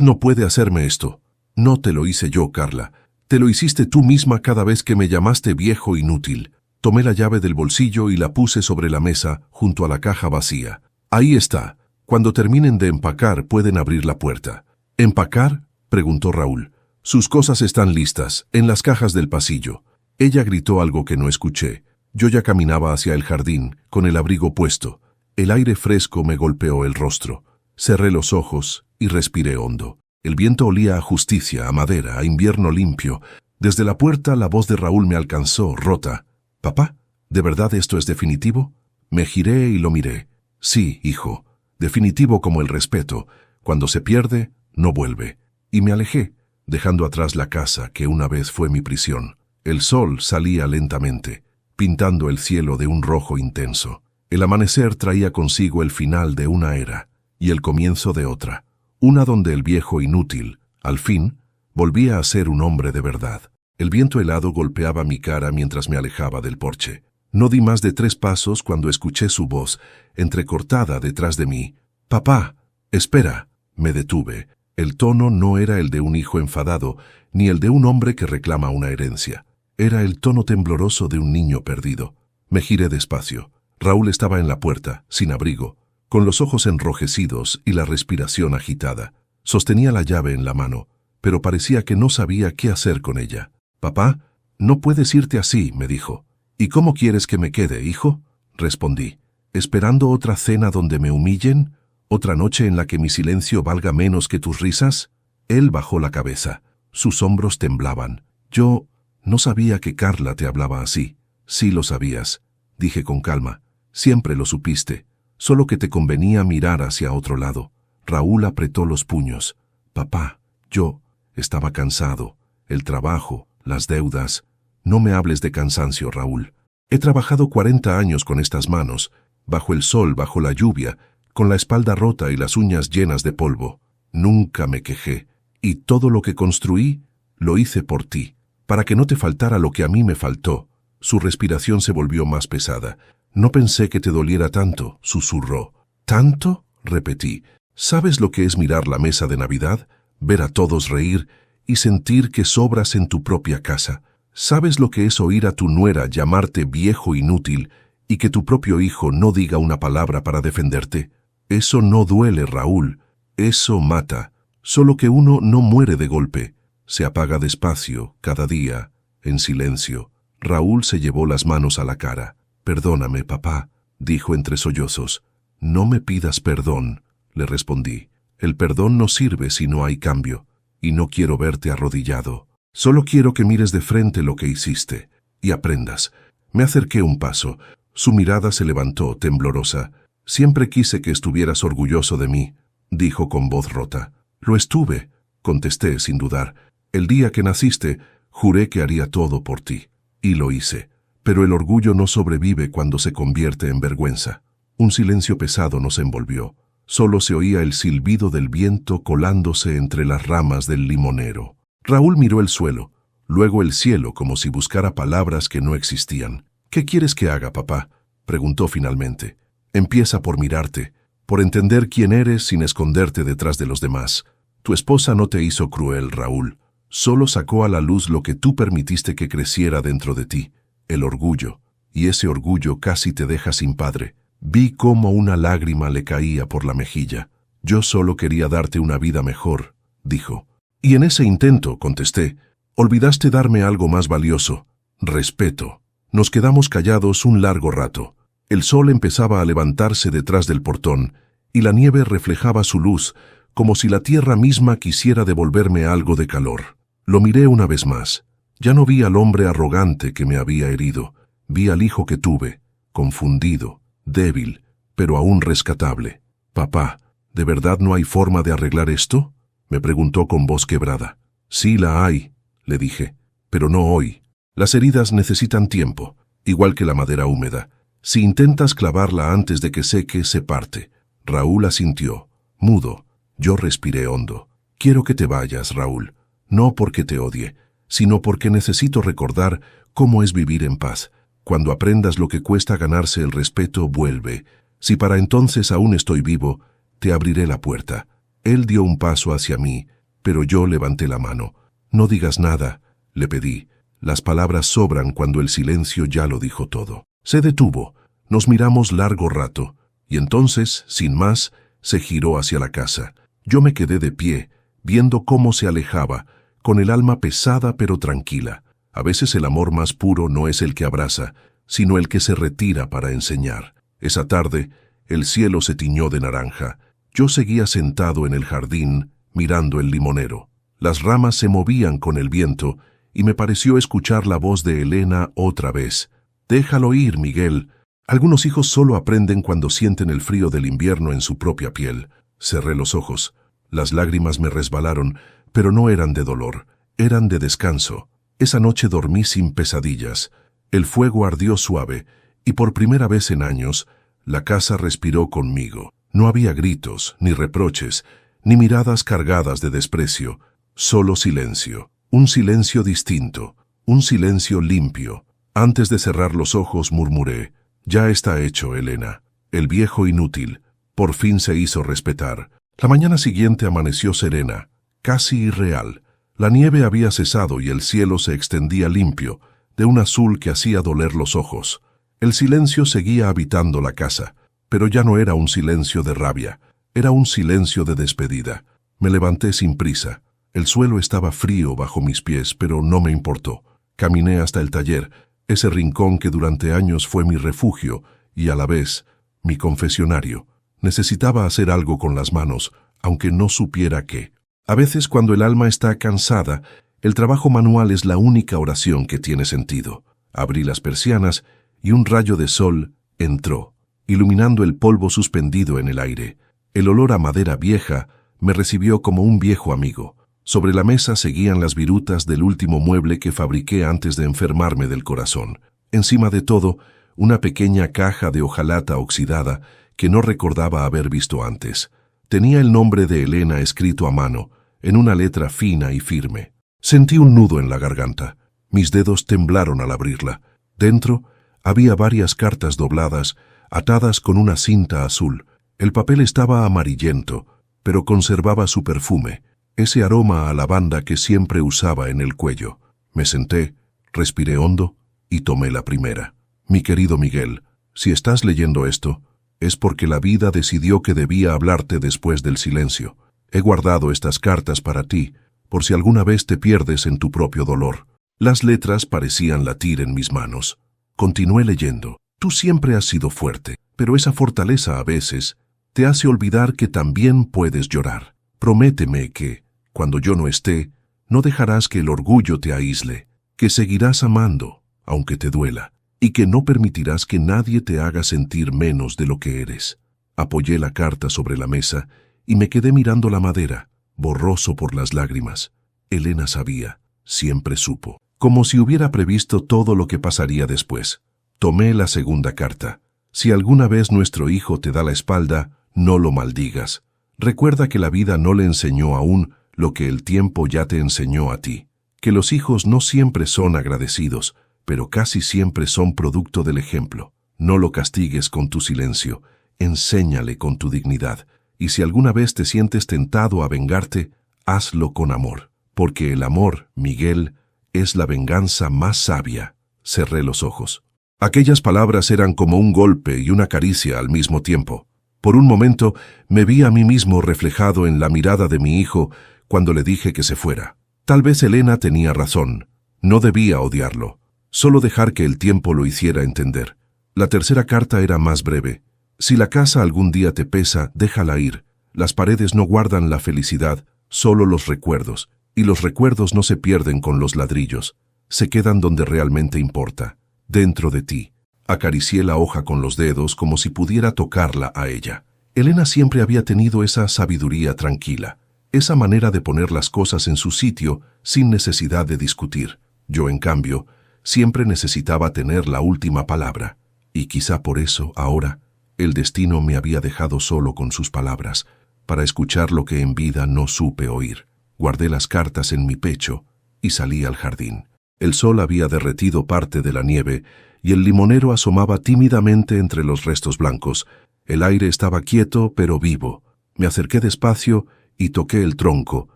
no puede hacerme esto. No te lo hice yo, Carla. Te lo hiciste tú misma cada vez que me llamaste viejo inútil. Tomé la llave del bolsillo y la puse sobre la mesa junto a la caja vacía. Ahí está. Cuando terminen de empacar pueden abrir la puerta. ¿Empacar?, preguntó Raúl. Sus cosas están listas, en las cajas del pasillo. Ella gritó algo que no escuché. Yo ya caminaba hacia el jardín, con el abrigo puesto. El aire fresco me golpeó el rostro. Cerré los ojos y respiré hondo. El viento olía a justicia, a madera, a invierno limpio. Desde la puerta la voz de Raúl me alcanzó, rota. «¿Papá? ¿De verdad esto es definitivo?» Me giré y lo miré. «Sí, hijo. Definitivo como el respeto. Cuando se pierde, no vuelve». Y me alejé, dejando atrás la casa que una vez fue mi prisión. El sol salía lentamente, pintando el cielo de un rojo intenso. El amanecer traía consigo el final de una era y el comienzo de otra. Una donde el viejo inútil, al fin, volvía a ser un hombre de verdad. El viento helado golpeaba mi cara mientras me alejaba del porche. No di más de 3 pasos cuando escuché su voz, entrecortada detrás de mí. «Papá, espera». Me detuve. El tono no era el de un hijo enfadado, ni el de un hombre que reclama una herencia. Era el tono tembloroso de un niño perdido. Me giré despacio. Raúl estaba en la puerta, sin abrigo, con los ojos enrojecidos y la respiración agitada. Sostenía la llave en la mano, pero parecía que no sabía qué hacer con ella. «Papá, no puedes irte así», me dijo. «¿Y cómo quieres que me quede, hijo?», respondí. «¿Esperando otra cena donde me humillen? ¿Otra noche en la que mi silencio valga menos que tus risas?». Él bajó la cabeza. Sus hombros temblaban. «Yo no sabía que Carla te hablaba así». «Sí lo sabías», dije con calma. «Siempre lo supiste, solo que te convenía mirar hacia otro lado». Raúl apretó los puños. «Papá, yo estaba cansado. El trabajo, las deudas». «No me hables de cansancio, Raúl. He trabajado 40 años con estas manos, bajo el sol, bajo la lluvia, con la espalda rota y las uñas llenas de polvo. Nunca me quejé, y todo lo que construí lo hice por ti, para que no te faltara lo que a mí me faltó». Su respiración se volvió más pesada. «No pensé que te doliera tanto», susurró. «¿Tanto?», repetí. «¿Sabes lo que es mirar la mesa de Navidad, ver a todos reír y sentir que sobras en tu propia casa? ¿Sabes lo que es oír a tu nuera llamarte viejo inútil y que tu propio hijo no diga una palabra para defenderte? Eso no duele, Raúl. Eso mata. Solo que uno no muere de golpe. Se apaga despacio, cada día, en silencio». Raúl se llevó las manos a la cara. «Perdóname, papá», dijo entre sollozos. «No me pidas perdón», le respondí. «El perdón no sirve si no hay cambio, y no quiero verte arrodillado. Solo quiero que mires de frente lo que hiciste y aprendas». Me acerqué un paso. Su mirada se levantó, temblorosa. «Siempre quise que estuvieras orgulloso de mí», dijo con voz rota. «Lo estuve», contesté sin dudar. «El día que naciste, juré que haría todo por ti. Y lo hice. Pero el orgullo no sobrevive cuando se convierte en vergüenza». Un silencio pesado nos envolvió. Solo se oía el silbido del viento colándose entre las ramas del limonero. Raúl miró el suelo, luego el cielo como si buscara palabras que no existían. «¿Qué quieres que haga, papá?», preguntó finalmente. «Empieza por mirarte, por entender quién eres sin esconderte detrás de los demás. Tu esposa no te hizo cruel, Raúl. Solo sacó a la luz lo que tú permitiste que creciera dentro de ti, el orgullo. Y ese orgullo casi te deja sin padre. Vi cómo una lágrima le caía por la mejilla. Yo solo quería darte una vida mejor, dijo. Y en ese intento, contesté, olvidaste darme algo más valioso, respeto. Nos quedamos callados un largo rato. El sol empezaba a levantarse detrás del portón, y la nieve reflejaba su luz, como si la tierra misma quisiera devolverme algo de calor. Lo miré una vez más. Ya no vi al hombre arrogante que me había herido. Vi al hijo que tuve, confundido, débil, pero aún rescatable. «Papá, ¿de verdad no hay forma de arreglar esto?», me preguntó con voz quebrada. «Sí la hay», le dije, «pero no hoy. Las heridas necesitan tiempo, igual que la madera húmeda. Si intentas clavarla antes de que seque, se parte». Raúl asintió, mudo. Yo respiré hondo. «Quiero que te vayas, Raúl, no porque te odie, sino porque necesito recordar cómo es vivir en paz. Cuando aprendas lo que cuesta ganarse el respeto, vuelve. Si para entonces aún estoy vivo, te abriré la puerta». Él dio un paso hacia mí, pero yo levanté la mano. «No digas nada», le pedí. Las palabras sobran cuando el silencio ya lo dijo todo. Se detuvo. Nos miramos largo rato, y entonces, sin más, se giró hacia la casa. Yo me quedé de pie, viendo cómo se alejaba, con el alma pesada pero tranquila. A veces el amor más puro no es el que abraza, sino el que se retira para enseñar. Esa tarde, el cielo se tiñó de naranja. Yo seguía sentado en el jardín, mirando el limonero. Las ramas se movían con el viento, y me pareció escuchar la voz de Elena otra vez. «Déjalo ir, Miguel. Algunos hijos solo aprenden cuando sienten el frío del invierno en su propia piel». Cerré los ojos. Las lágrimas me resbalaron, pero no eran de dolor, eran de descanso. Esa noche dormí sin pesadillas. El fuego ardió suave, y por primera vez en años, la casa respiró conmigo. No había gritos, ni reproches, ni miradas cargadas de desprecio, solo silencio. Un silencio distinto, un silencio limpio. Antes de cerrar los ojos murmuré: «Ya está hecho, Elena». El viejo inútil por fin se hizo respetar. La mañana siguiente amaneció serena, casi irreal. La nieve había cesado y el cielo se extendía limpio, de un azul que hacía doler los ojos. El silencio seguía habitando la casa, pero ya no era un silencio de rabia, era un silencio de despedida. Me levanté sin prisa. El suelo estaba frío bajo mis pies, pero no me importó. Caminé hasta el taller, ese rincón que durante años fue mi refugio y a la vez mi confesionario. Necesitaba hacer algo con las manos, aunque no supiera qué. A veces, cuando el alma está cansada, el trabajo manual es la única oración que tiene sentido. Abrí las persianas y un rayo de sol entró, iluminando el polvo suspendido en el aire. El olor a madera vieja me recibió como un viejo amigo. Sobre la mesa seguían las virutas del último mueble que fabriqué antes de enfermarme del corazón. Encima de todo, una pequeña caja de hojalata oxidada que no recordaba haber visto antes. Tenía el nombre de Elena escrito a mano, en una letra fina y firme. Sentí un nudo en la garganta. Mis dedos temblaron al abrirla. Dentro había varias cartas dobladas, atadas con una cinta azul. El papel estaba amarillento, pero conservaba su perfume, ese aroma a lavanda que siempre usaba en el cuello. Me senté, respiré hondo y tomé la primera. «Mi querido Miguel, si estás leyendo esto, es porque la vida decidió que debía hablarte después del silencio. He guardado estas cartas para ti, por si alguna vez te pierdes en tu propio dolor». Las letras parecían latir en mis manos. Continué leyendo. «Tú siempre has sido fuerte, pero esa fortaleza a veces te hace olvidar que también puedes llorar. Prométeme que, cuando yo no esté, no dejarás que el orgullo te aísle, que seguirás amando, aunque te duela, y que no permitirás que nadie te haga sentir menos de lo que eres». Apoyé la carta sobre la mesa y me quedé mirando la madera, borroso por las lágrimas. Elena sabía, siempre supo, como si hubiera previsto todo lo que pasaría después. Tomé la segunda carta. «Si alguna vez nuestro hijo te da la espalda, no lo maldigas. Recuerda que la vida no le enseñó aún lo que el tiempo ya te enseñó a ti, que los hijos no siempre son agradecidos, pero casi siempre son producto del ejemplo. No lo castigues con tu silencio, enséñale con tu dignidad, y si alguna vez te sientes tentado a vengarte, hazlo con amor, porque el amor, Miguel, es la venganza más sabia. Cerré los ojos. Aquellas palabras eran como un golpe y una caricia al mismo tiempo. Por un momento me vi a mí mismo reflejado en la mirada de mi hijo cuando le dije que se fuera. Tal vez Elena tenía razón. No debía odiarlo. Solo dejar que el tiempo lo hiciera entender. La tercera carta era más breve. Si la casa algún día te pesa, déjala ir. Las paredes no guardan la felicidad, solo los recuerdos. Y los recuerdos no se pierden con los ladrillos. Se quedan donde realmente importa, dentro de ti. Acaricié la hoja con los dedos como si pudiera tocarla a ella. Elena siempre había tenido esa sabiduría tranquila, esa manera de poner las cosas en su sitio sin necesidad de discutir. Yo, en cambio, siempre necesitaba tener la última palabra. Y quizá por eso, ahora, el destino me había dejado solo con sus palabras, para escuchar lo que en vida no supe oír. Guardé las cartas en mi pecho y salí al jardín. El sol había derretido parte de la nieve y el limonero asomaba tímidamente entre los restos blancos. El aire estaba quieto pero vivo. Me acerqué despacio y toqué el tronco,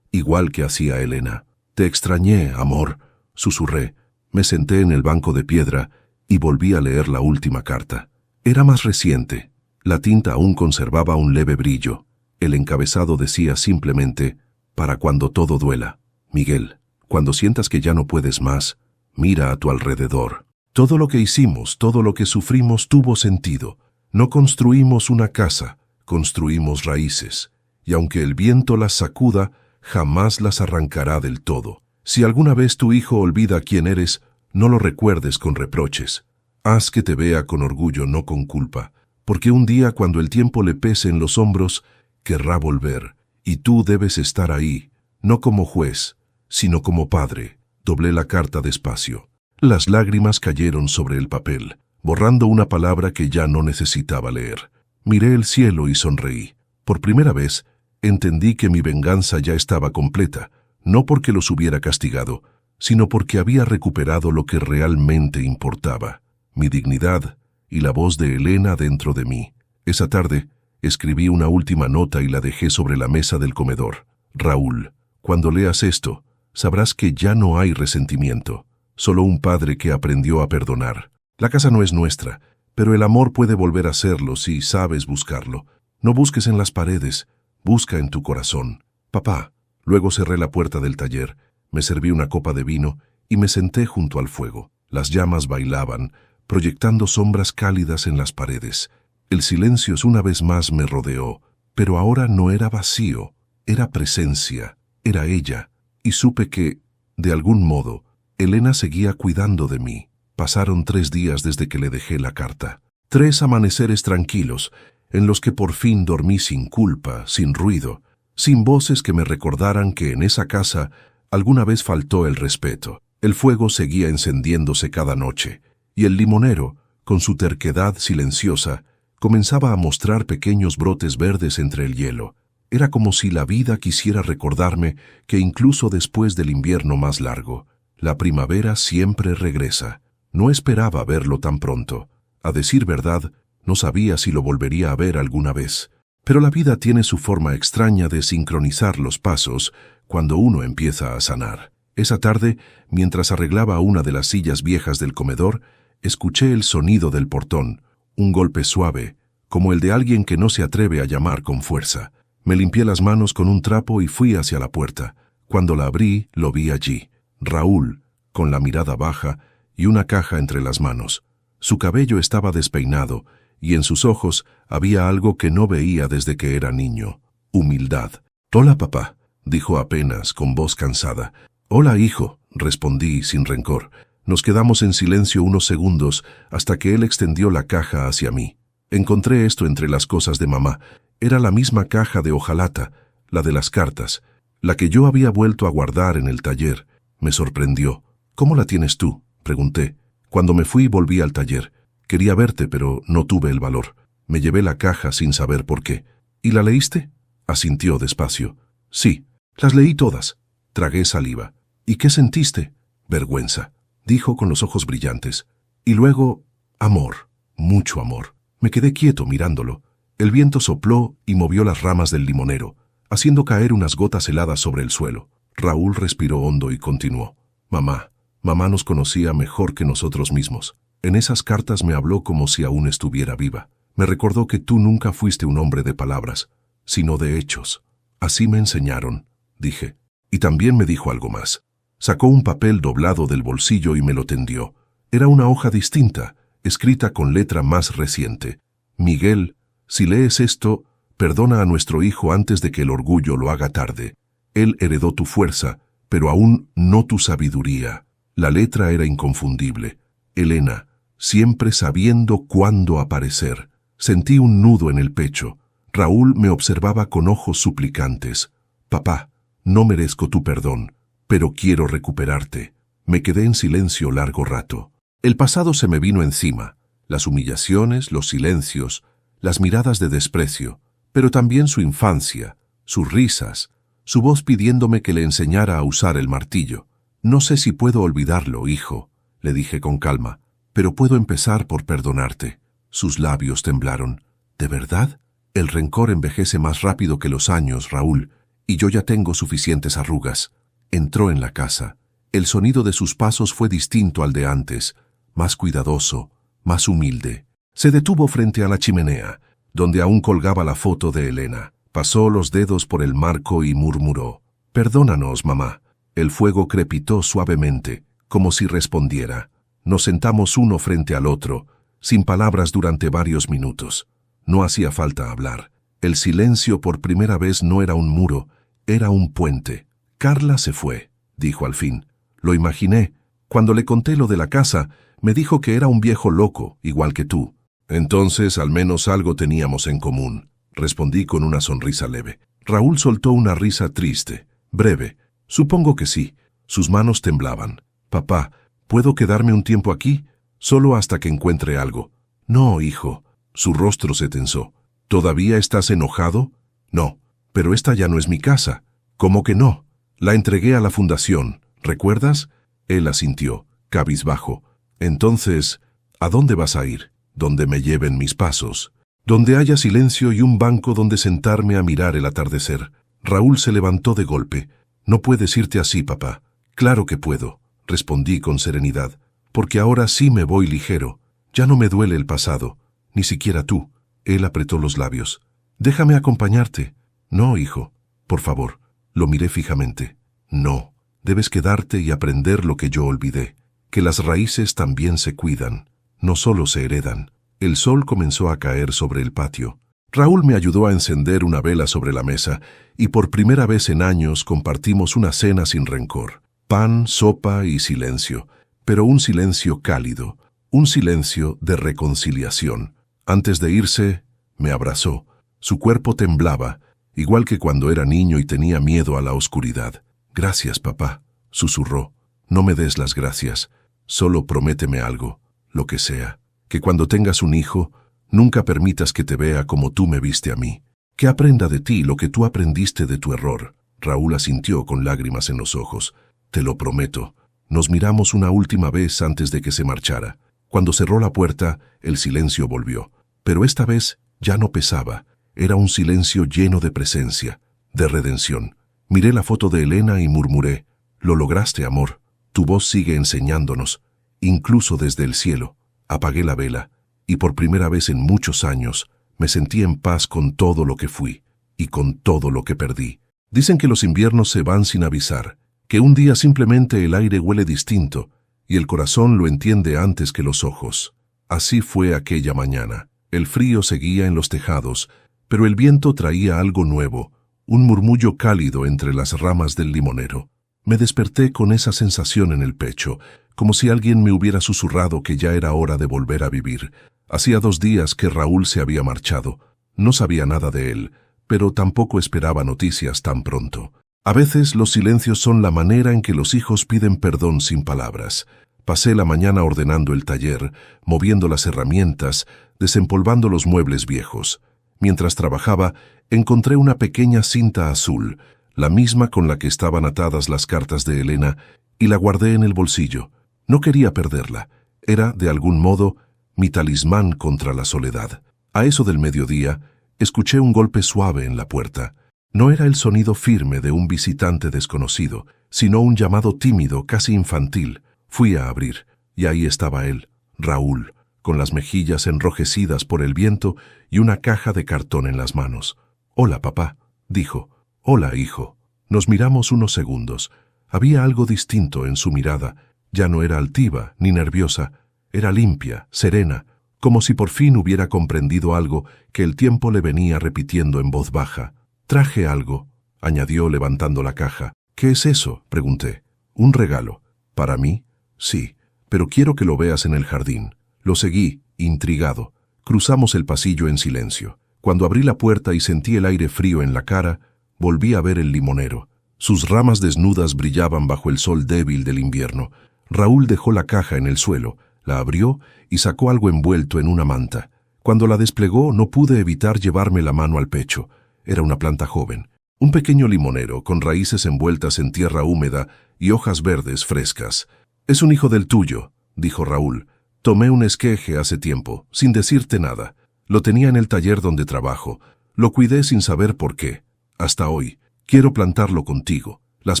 igual que hacía Elena. «Te extrañé, amor», susurré. Me senté en el banco de piedra y volví a leer la última carta. Era más reciente. La tinta aún conservaba un leve brillo. El encabezado decía simplemente: «Para cuando todo duela. Miguel, cuando sientas que ya no puedes más, mira a tu alrededor». Todo lo que hicimos, todo lo que sufrimos tuvo sentido. No construimos una casa, construimos raíces. Y aunque el viento las sacuda, jamás las arrancará del todo. Si alguna vez tu hijo olvida quién eres, no lo recuerdes con reproches. Haz que te vea con orgullo, no con culpa. Porque un día, cuando el tiempo le pese en los hombros, querrá volver. Y tú debes estar ahí, no como juez, sino como padre. Doblé la carta despacio. Las lágrimas cayeron sobre el papel, borrando una palabra que ya no necesitaba leer. Miré el cielo y sonreí. Por primera vez, entendí que mi venganza ya estaba completa, no porque los hubiera castigado, sino porque había recuperado lo que realmente importaba, mi dignidad y la voz de Elena dentro de mí. Esa tarde, escribí una última nota y la dejé sobre la mesa del comedor. «Raúl, cuando leas esto, sabrás que ya no hay resentimiento. Solo un padre que aprendió a perdonar. La casa no es nuestra, pero el amor puede volver a serlo si sabes buscarlo. No busques en las paredes, busca en tu corazón. Papá». Luego cerré la puerta del taller, me serví una copa de vino y me senté junto al fuego. Las llamas bailaban, proyectando sombras cálidas en las paredes. El silencio una vez más me rodeó, pero ahora no era vacío, era presencia, era ella, y supe que, de algún modo, Elena seguía cuidando de mí. Pasaron 3 días desde que le dejé la carta. 3 amaneceres tranquilos, en los que por fin dormí sin culpa, sin ruido, sin voces que me recordaran que en esa casa alguna vez faltó el respeto. El fuego seguía encendiéndose cada noche, y el limonero, con su terquedad silenciosa, comenzaba a mostrar pequeños brotes verdes entre el hielo. Era como si la vida quisiera recordarme que incluso después del invierno más largo, la primavera siempre regresa. No esperaba verlo tan pronto. A decir verdad, no sabía si lo volvería a ver alguna vez. Pero la vida tiene su forma extraña de sincronizar los pasos cuando uno empieza a sanar. Esa tarde, mientras arreglaba una de las sillas viejas del comedor, escuché el sonido del portón, un golpe suave, como el de alguien que no se atreve a llamar con fuerza. Me limpié las manos con un trapo y fui hacia la puerta. Cuando la abrí, lo vi allí. Raúl, con la mirada baja y una caja entre las manos. Su cabello estaba despeinado y en sus ojos había algo que no veía desde que era niño: humildad. «Hola, papá», dijo apenas, con voz cansada. «Hola, hijo», respondí sin rencor. Nos quedamos en silencio unos segundos hasta que él extendió la caja hacia mí. Encontré esto entre las cosas de mamá. Era la misma caja de hojalata, la de las cartas, la que yo había vuelto a guardar en el taller. Me sorprendió. «¿Cómo la tienes tú?», pregunté. Cuando me fui volví al taller. Quería verte, pero no tuve el valor. Me llevé la caja sin saber por qué. «¿Y la leíste?», asintió despacio. «Sí, las leí todas». Tragué saliva. «¿Y qué sentiste?». «Vergüenza», dijo con los ojos brillantes. «Y luego, amor, mucho amor». Me quedé quieto mirándolo. El viento sopló y movió las ramas del limonero. haciendo caer unas gotas heladas sobre el suelo. Raúl respiró hondo y continuó. Mamá nos conocía mejor que nosotros mismos. En esas cartas me habló como si aún estuviera viva. Me recordó que tú nunca fuiste un hombre de palabras, sino de hechos. Así me enseñaron, dije. Y también me dijo algo más. Sacó un papel doblado del bolsillo y me lo tendió. Era una hoja distinta, escrita con letra más reciente. Miguel, si lees esto, perdona a nuestro hijo antes de que el orgullo lo haga tarde. Él heredó tu fuerza, pero aún no tu sabiduría. La letra era inconfundible. Elena, siempre sabiendo cuándo aparecer. Sentí un nudo en el pecho. Raúl me observaba con ojos suplicantes. Papá, no merezco tu perdón, pero quiero recuperarte. Me quedé en silencio largo rato. El pasado se me vino encima. Las humillaciones, los silencios, las miradas de desprecio, pero también su infancia, sus risas, su voz pidiéndome que le enseñara a usar el martillo. No sé si puedo olvidarlo, hijo, le dije con calma, pero puedo empezar por perdonarte. Sus labios temblaron. ¿De verdad? El rencor envejece más rápido que los años, Raúl, y yo ya tengo suficientes arrugas. Entró en la casa. El sonido de sus pasos fue distinto al de antes, más cuidadoso, más humilde. Se detuvo frente a la chimenea, donde aún colgaba la foto de Elena. Pasó los dedos por el marco y murmuró. Perdónanos, mamá. El fuego crepitó suavemente, como si respondiera. Nos sentamos uno frente al otro, sin palabras durante varios minutos. No hacía falta hablar. El silencio por primera vez no era un muro, era un puente. Carla se fue, dijo al fin. Lo imaginé. Cuando le conté lo de la casa, me dijo que era un viejo loco, igual que tú. Entonces al menos algo teníamos en común, respondí con una sonrisa leve. Raúl soltó una risa triste, breve. Supongo que sí. Sus manos temblaban. Papá, ¿puedo quedarme un tiempo aquí? Solo hasta que encuentre algo. No, hijo. Su rostro se tensó. ¿Todavía estás enojado? No, pero esta ya no es mi casa. ¿Cómo que no? La entregué a la fundación, ¿recuerdas? Él asintió, cabizbajo. Entonces, ¿a dónde vas a ir? Donde me lleven mis pasos. Donde haya silencio y un banco donde sentarme a mirar el atardecer. Raúl se levantó de golpe. No puedes irte así, papá. Claro que puedo, respondí con serenidad, porque ahora sí me voy ligero. Ya no me duele el pasado, ni siquiera tú. Él apretó los labios. Déjame acompañarte. No, hijo, por favor. Lo miré fijamente. No, debes quedarte y aprender lo que yo olvidé, que las raíces también se cuidan, no solo se heredan. El sol comenzó a caer sobre el patio. Raúl me ayudó a encender una vela sobre la mesa y por primera vez en años compartimos una cena sin rencor. Pan, sopa y silencio, pero un silencio cálido, un silencio de reconciliación. Antes de irse, me abrazó. Su cuerpo temblaba, igual que cuando era niño y tenía miedo a la oscuridad. Gracias, papá, susurró. No me des las gracias, solo prométeme algo, lo que sea, que cuando tengas un hijo, nunca permitas que te vea como tú me viste a mí. Que aprenda de ti lo que tú aprendiste de tu error. Raúl asintió con lágrimas en los ojos. Te lo prometo. Nos miramos una última vez antes de que se marchara. Cuando cerró la puerta, el silencio volvió. Pero esta vez ya no pesaba. Era un silencio lleno de presencia, de redención. Miré la foto de Elena y murmuré. Lo lograste, amor. Tu voz sigue enseñándonos, incluso desde el cielo. Apagué la vela. Y por primera vez en muchos años me sentí en paz con todo lo que fui y con todo lo que perdí. Dicen que los inviernos se van sin avisar, que un día simplemente el aire huele distinto y el corazón lo entiende antes que los ojos. Así fue aquella mañana. El frío seguía en los tejados, pero el viento traía algo nuevo, un murmullo cálido entre las ramas del limonero. Me desperté con esa sensación en el pecho, como si alguien me hubiera susurrado que ya era hora de volver a vivir. Hacía 2 días que Raúl se había marchado. No sabía nada de él, pero tampoco esperaba noticias tan pronto. A veces los silencios son la manera en que los hijos piden perdón sin palabras. Pasé la mañana ordenando el taller, moviendo las herramientas, desempolvando los muebles viejos. Mientras trabajaba, encontré una pequeña cinta azul, la misma con la que estaban atadas las cartas de Elena, y la guardé en el bolsillo. No quería perderla. Era, de algún modo, mi talismán contra la soledad. A eso del mediodía, escuché un golpe suave en la puerta. No era el sonido firme de un visitante desconocido, sino un llamado tímido, casi infantil. Fui a abrir, y ahí estaba él, Raúl, con las mejillas enrojecidas por el viento y una caja de cartón en las manos. «Hola, papá», dijo. «Hola, hijo». Nos miramos unos segundos. Había algo distinto en su mirada. Ya no era altiva ni nerviosa. Era limpia, serena, como si por fin hubiera comprendido algo que el tiempo le venía repitiendo en voz baja. «Traje algo», añadió levantando la caja. «¿Qué es eso?», pregunté. «Un regalo». «¿Para mí?» «Sí, pero quiero que lo veas en el jardín». Lo seguí, intrigado. Cruzamos el pasillo en silencio. Cuando abrí la puerta y sentí el aire frío en la cara, volví a ver el limonero. Sus ramas desnudas brillaban bajo el sol débil del invierno. Raúl dejó la caja en el suelo, la abrió y sacó algo envuelto en una manta. Cuando la desplegó, no pude evitar llevarme la mano al pecho. Era una planta joven. Un pequeño limonero, con raíces envueltas en tierra húmeda y hojas verdes frescas. «Es un hijo del tuyo», dijo Raúl. «Tomé un esqueje hace tiempo, sin decirte nada. Lo tenía en el taller donde trabajo. Lo cuidé sin saber por qué. Hasta hoy. Quiero plantarlo contigo». Las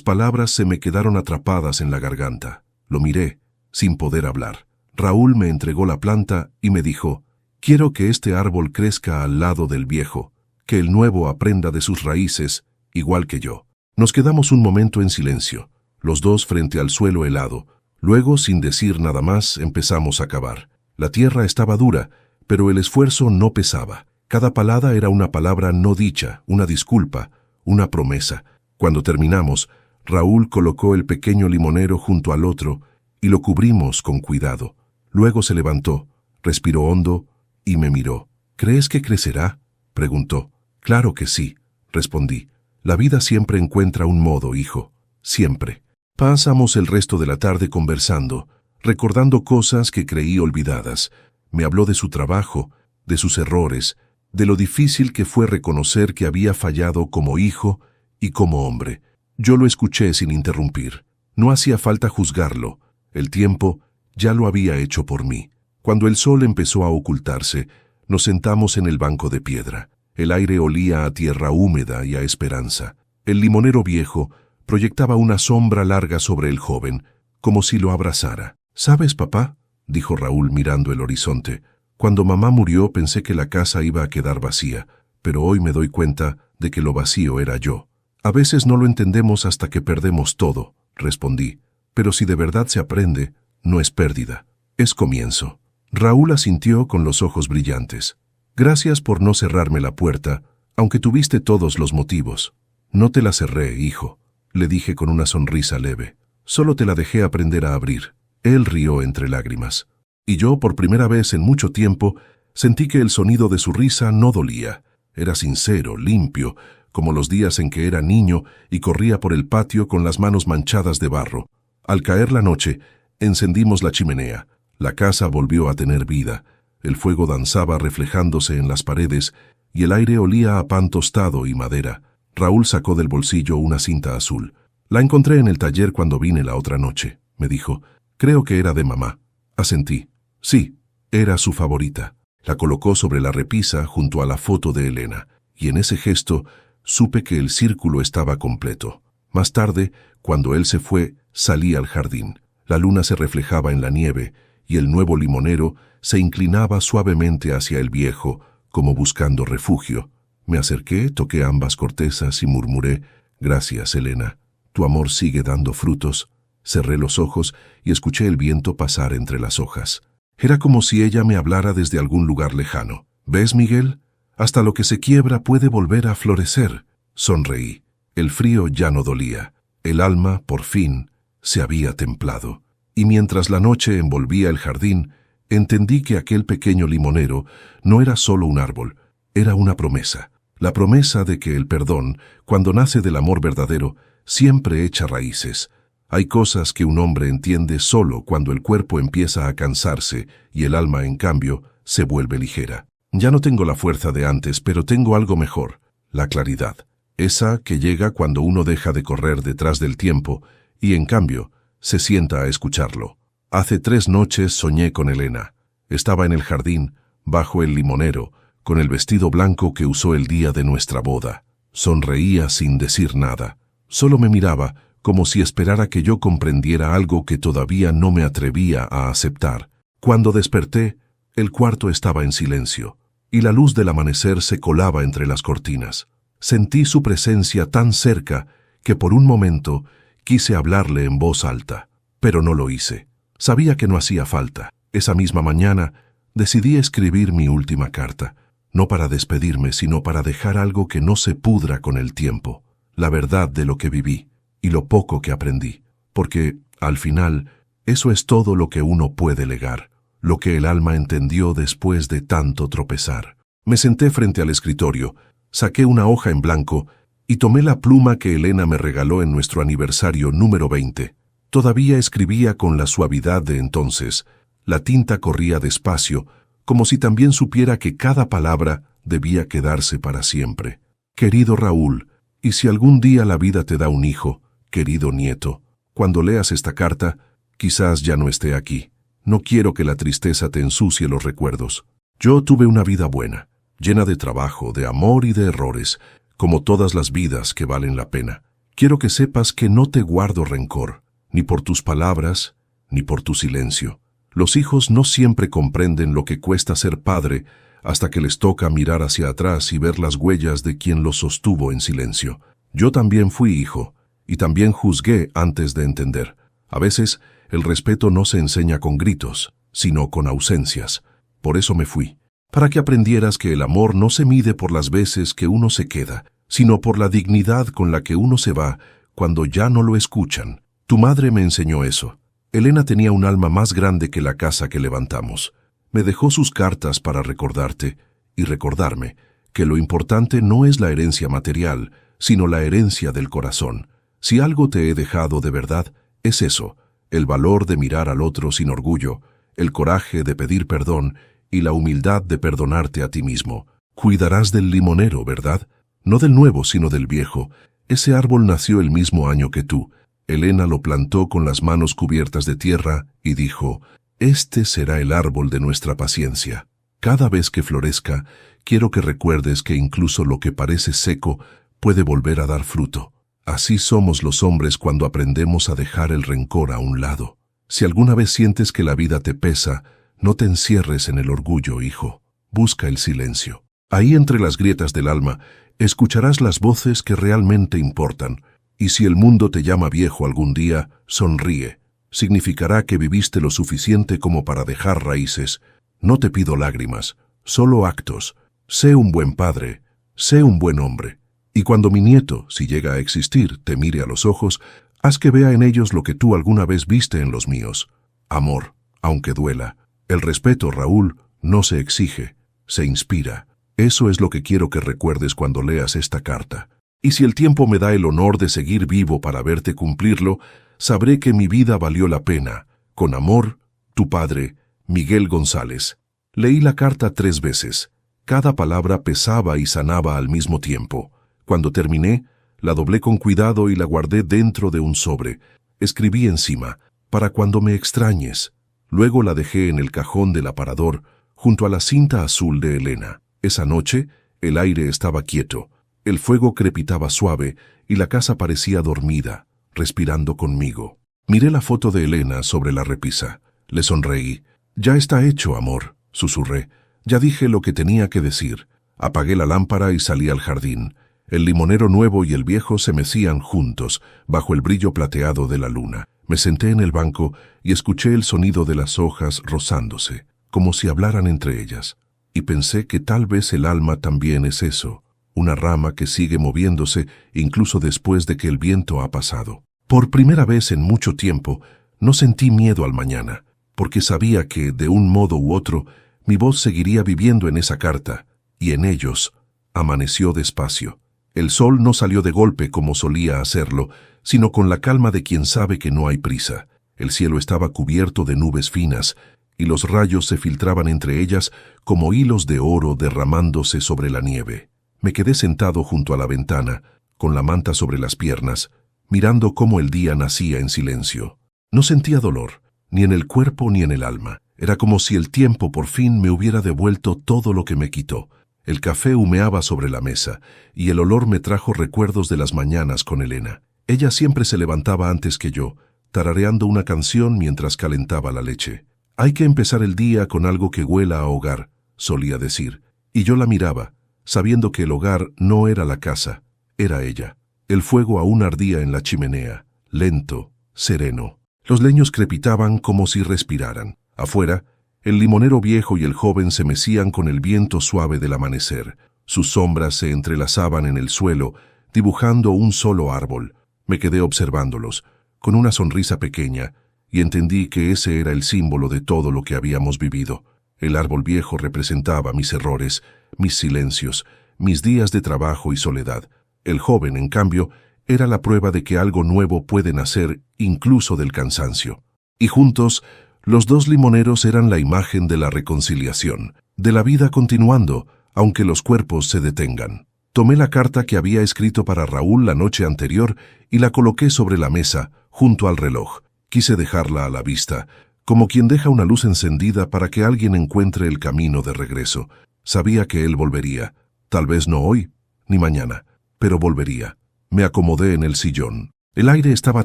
palabras se me quedaron atrapadas en la garganta. Lo miré, sin poder hablar. Raúl me entregó la planta y me dijo: «Quiero que este árbol crezca al lado del viejo, que el nuevo aprenda de sus raíces, igual que yo». Nos quedamos un momento en silencio, los dos frente al suelo helado. Luego, sin decir nada más, empezamos a cavar. La tierra estaba dura, pero el esfuerzo no pesaba. Cada palada era una palabra no dicha, una disculpa, una promesa. Cuando terminamos, Raúl colocó el pequeño limonero junto al otro y lo cubrimos con cuidado. Luego se levantó, respiró hondo y me miró. «¿Crees que crecerá?», preguntó. «Claro que sí», respondí. «La vida siempre encuentra un modo, hijo. Siempre». Pasamos el resto de la tarde conversando, recordando cosas que creí olvidadas. Me habló de su trabajo, de sus errores, de lo difícil que fue reconocer que había fallado como hijo y como hombre. Yo lo escuché sin interrumpir. No hacía falta juzgarlo. El tiempo ya lo había hecho por mí. Cuando el sol empezó a ocultarse, nos sentamos en el banco de piedra. El aire olía a tierra húmeda y a esperanza. El limonero viejo proyectaba una sombra larga sobre el joven, como si lo abrazara. «¿Sabes, papá?», dijo Raúl mirando el horizonte. «Cuando mamá murió pensé que la casa iba a quedar vacía, pero hoy me doy cuenta de que lo vacío era yo». «A veces no lo entendemos hasta que perdemos todo», respondí. «Pero si de verdad se aprende, no es pérdida, es comienzo». Raúl asintió con los ojos brillantes. «Gracias por no cerrarme la puerta, aunque tuviste todos los motivos». «No te la cerré, hijo», le dije con una sonrisa leve. «Solo te la dejé aprender a abrir». Él rió entre lágrimas. Y yo, por primera vez en mucho tiempo, sentí que el sonido de su risa no dolía. Era sincero, limpio, como los días en que era niño y corría por el patio con las manos manchadas de barro. Al caer la noche, encendimos la chimenea. La casa volvió a tener vida. El fuego danzaba reflejándose en las paredes y el aire olía a pan tostado y madera. Raúl sacó del bolsillo una cinta azul. «La encontré en el taller cuando vine la otra noche», me dijo. «Creo que era de mamá». Asentí. Sí, era su favorita. La colocó sobre la repisa junto a la foto de Elena, y en ese gesto supe que el círculo estaba completo. Más tarde, cuando él se fue, salí al jardín. La luna se reflejaba en la nieve, y el nuevo limonero se inclinaba suavemente hacia el viejo, como buscando refugio. Me acerqué, toqué ambas cortezas y murmuré: «Gracias, Elena. Tu amor sigue dando frutos». Cerré los ojos y escuché el viento pasar entre las hojas. Era como si ella me hablara desde algún lugar lejano. «¿Ves, Miguel? Hasta lo que se quiebra puede volver a florecer». Sonreí. El frío ya no dolía. El alma, por fin, se había templado. Y mientras la noche envolvía el jardín, entendí que aquel pequeño limonero no era solo un árbol, era una promesa. La promesa de que el perdón, cuando nace del amor verdadero, siempre echa raíces. Hay cosas que un hombre entiende solo cuando el cuerpo empieza a cansarse y el alma, en cambio, se vuelve ligera. Ya no tengo la fuerza de antes, pero tengo algo mejor: la claridad. Esa que llega cuando uno deja de correr detrás del tiempo y, en cambio, se sienta a escucharlo. Hace 3 noches soñé con Elena. Estaba en el jardín, bajo el limonero, con el vestido blanco que usó el día de nuestra boda. Sonreía sin decir nada. Solo me miraba, como si esperara que yo comprendiera algo que todavía no me atrevía a aceptar. Cuando desperté, el cuarto estaba en silencio, y la luz del amanecer se colaba entre las cortinas. Sentí su presencia tan cerca que por un momento quise hablarle en voz alta, pero no lo hice. Sabía que no hacía falta. Esa misma mañana decidí escribir mi última carta, no para despedirme, sino para dejar algo que no se pudra con el tiempo, la verdad de lo que viví y lo poco que aprendí, porque, al final, eso es todo lo que uno puede legar, lo que el alma entendió después de tanto tropezar. Me senté frente al escritorio, saqué una hoja en blanco y tomé la pluma que Elena me regaló en nuestro aniversario número 20. Todavía escribía con la suavidad de entonces. La tinta corría despacio, como si también supiera que cada palabra debía quedarse para siempre. Querido Raúl, y si algún día la vida te da un hijo, querido nieto, cuando leas esta carta, quizás ya no esté aquí. No quiero que la tristeza te ensucie los recuerdos. Yo tuve una vida buena, llena de trabajo, de amor y de errores, como todas las vidas que valen la pena. Quiero que sepas que no te guardo rencor, ni por tus palabras, ni por tu silencio. Los hijos no siempre comprenden lo que cuesta ser padre hasta que les toca mirar hacia atrás y ver las huellas de quien los sostuvo en silencio. Yo también fui hijo, y también juzgué antes de entender. A veces, el respeto no se enseña con gritos, sino con ausencias. Por eso me fui, para que aprendieras que el amor no se mide por las veces que uno se queda, sino por la dignidad con la que uno se va cuando ya no lo escuchan. Tu madre me enseñó eso. Elena tenía un alma más grande que la casa que levantamos. Me dejó sus cartas para recordarte y recordarme que lo importante no es la herencia material, sino la herencia del corazón. Si algo te he dejado de verdad, es eso, el valor de mirar al otro sin orgullo, el coraje de pedir perdón y la humildad de perdonarte a ti mismo. Cuidarás del limonero, ¿verdad? No del nuevo, sino del viejo. Ese árbol nació el mismo año que tú. Elena lo plantó con las manos cubiertas de tierra y dijo, «Este será el árbol de nuestra paciencia. Cada vez que florezca, quiero que recuerdes que incluso lo que parece seco puede volver a dar fruto». Así somos los hombres cuando aprendemos a dejar el rencor a un lado. Si alguna vez sientes que la vida te pesa, no te encierres en el orgullo, hijo. Busca el silencio. Ahí entre las grietas del alma, escucharás las voces que realmente importan. Y si el mundo te llama viejo algún día, sonríe. Significará que viviste lo suficiente como para dejar raíces. No te pido lágrimas, solo actos. Sé un buen padre, sé un buen hombre. Y cuando mi nieto, si llega a existir, te mire a los ojos, haz que vea en ellos lo que tú alguna vez viste en los míos. Amor, aunque duela. El respeto, Raúl, no se exige, se inspira. Eso es lo que quiero que recuerdes cuando leas esta carta. Y si el tiempo me da el honor de seguir vivo para verte cumplirlo, sabré que mi vida valió la pena. Con amor, tu padre, Miguel González. Leí la carta 3 veces. Cada palabra pesaba y sanaba al mismo tiempo. Cuando terminé, la doblé con cuidado y la guardé dentro de un sobre. Escribí encima, para cuando me extrañes. Luego la dejé en el cajón del aparador, junto a la cinta azul de Elena. Esa noche, el aire estaba quieto. El fuego crepitaba suave y la casa parecía dormida, respirando conmigo. Miré la foto de Elena sobre la repisa. Le sonreí. «Ya está hecho, amor», susurré. «Ya dije lo que tenía que decir». Apagué la lámpara y salí al jardín. El limonero nuevo y el viejo se mecían juntos, bajo el brillo plateado de la luna. Me senté en el banco y escuché el sonido de las hojas rozándose, como si hablaran entre ellas. Y pensé que tal vez el alma también es eso, una rama que sigue moviéndose incluso después de que el viento ha pasado. Por primera vez en mucho tiempo, no sentí miedo al mañana, porque sabía que, de un modo u otro, mi voz seguiría viviendo en esa carta, y en ellos amaneció despacio. El sol no salió de golpe como solía hacerlo, sino con la calma de quien sabe que no hay prisa. El cielo estaba cubierto de nubes finas, y los rayos se filtraban entre ellas como hilos de oro derramándose sobre la nieve. Me quedé sentado junto a la ventana, con la manta sobre las piernas, mirando cómo el día nacía en silencio. No sentía dolor, ni en el cuerpo ni en el alma. Era como si el tiempo por fin me hubiera devuelto todo lo que me quitó. El café humeaba sobre la mesa, y el olor me trajo recuerdos de las mañanas con Elena. Ella siempre se levantaba antes que yo, tarareando una canción mientras calentaba la leche. «Hay que empezar el día con algo que huela a hogar», solía decir, y yo la miraba, sabiendo que el hogar no era la casa, era ella. El fuego aún ardía en la chimenea, lento, sereno. Los leños crepitaban como si respiraran. Afuera, el limonero viejo y el joven se mecían con el viento suave del amanecer. Sus sombras se entrelazaban en el suelo, dibujando un solo árbol. Me quedé observándolos, con una sonrisa pequeña, y entendí que ese era el símbolo de todo lo que habíamos vivido. El árbol viejo representaba mis errores, mis silencios, mis días de trabajo y soledad. El joven, en cambio, era la prueba de que algo nuevo puede nacer incluso del cansancio. Y juntos, los dos limoneros eran la imagen de la reconciliación, de la vida continuando, aunque los cuerpos se detengan. Tomé la carta que había escrito para Raúl la noche anterior y la coloqué sobre la mesa, junto al reloj. Quise dejarla a la vista, como quien deja una luz encendida para que alguien encuentre el camino de regreso. Sabía que él volvería, tal vez no hoy, ni mañana, pero volvería. Me acomodé en el sillón. El aire estaba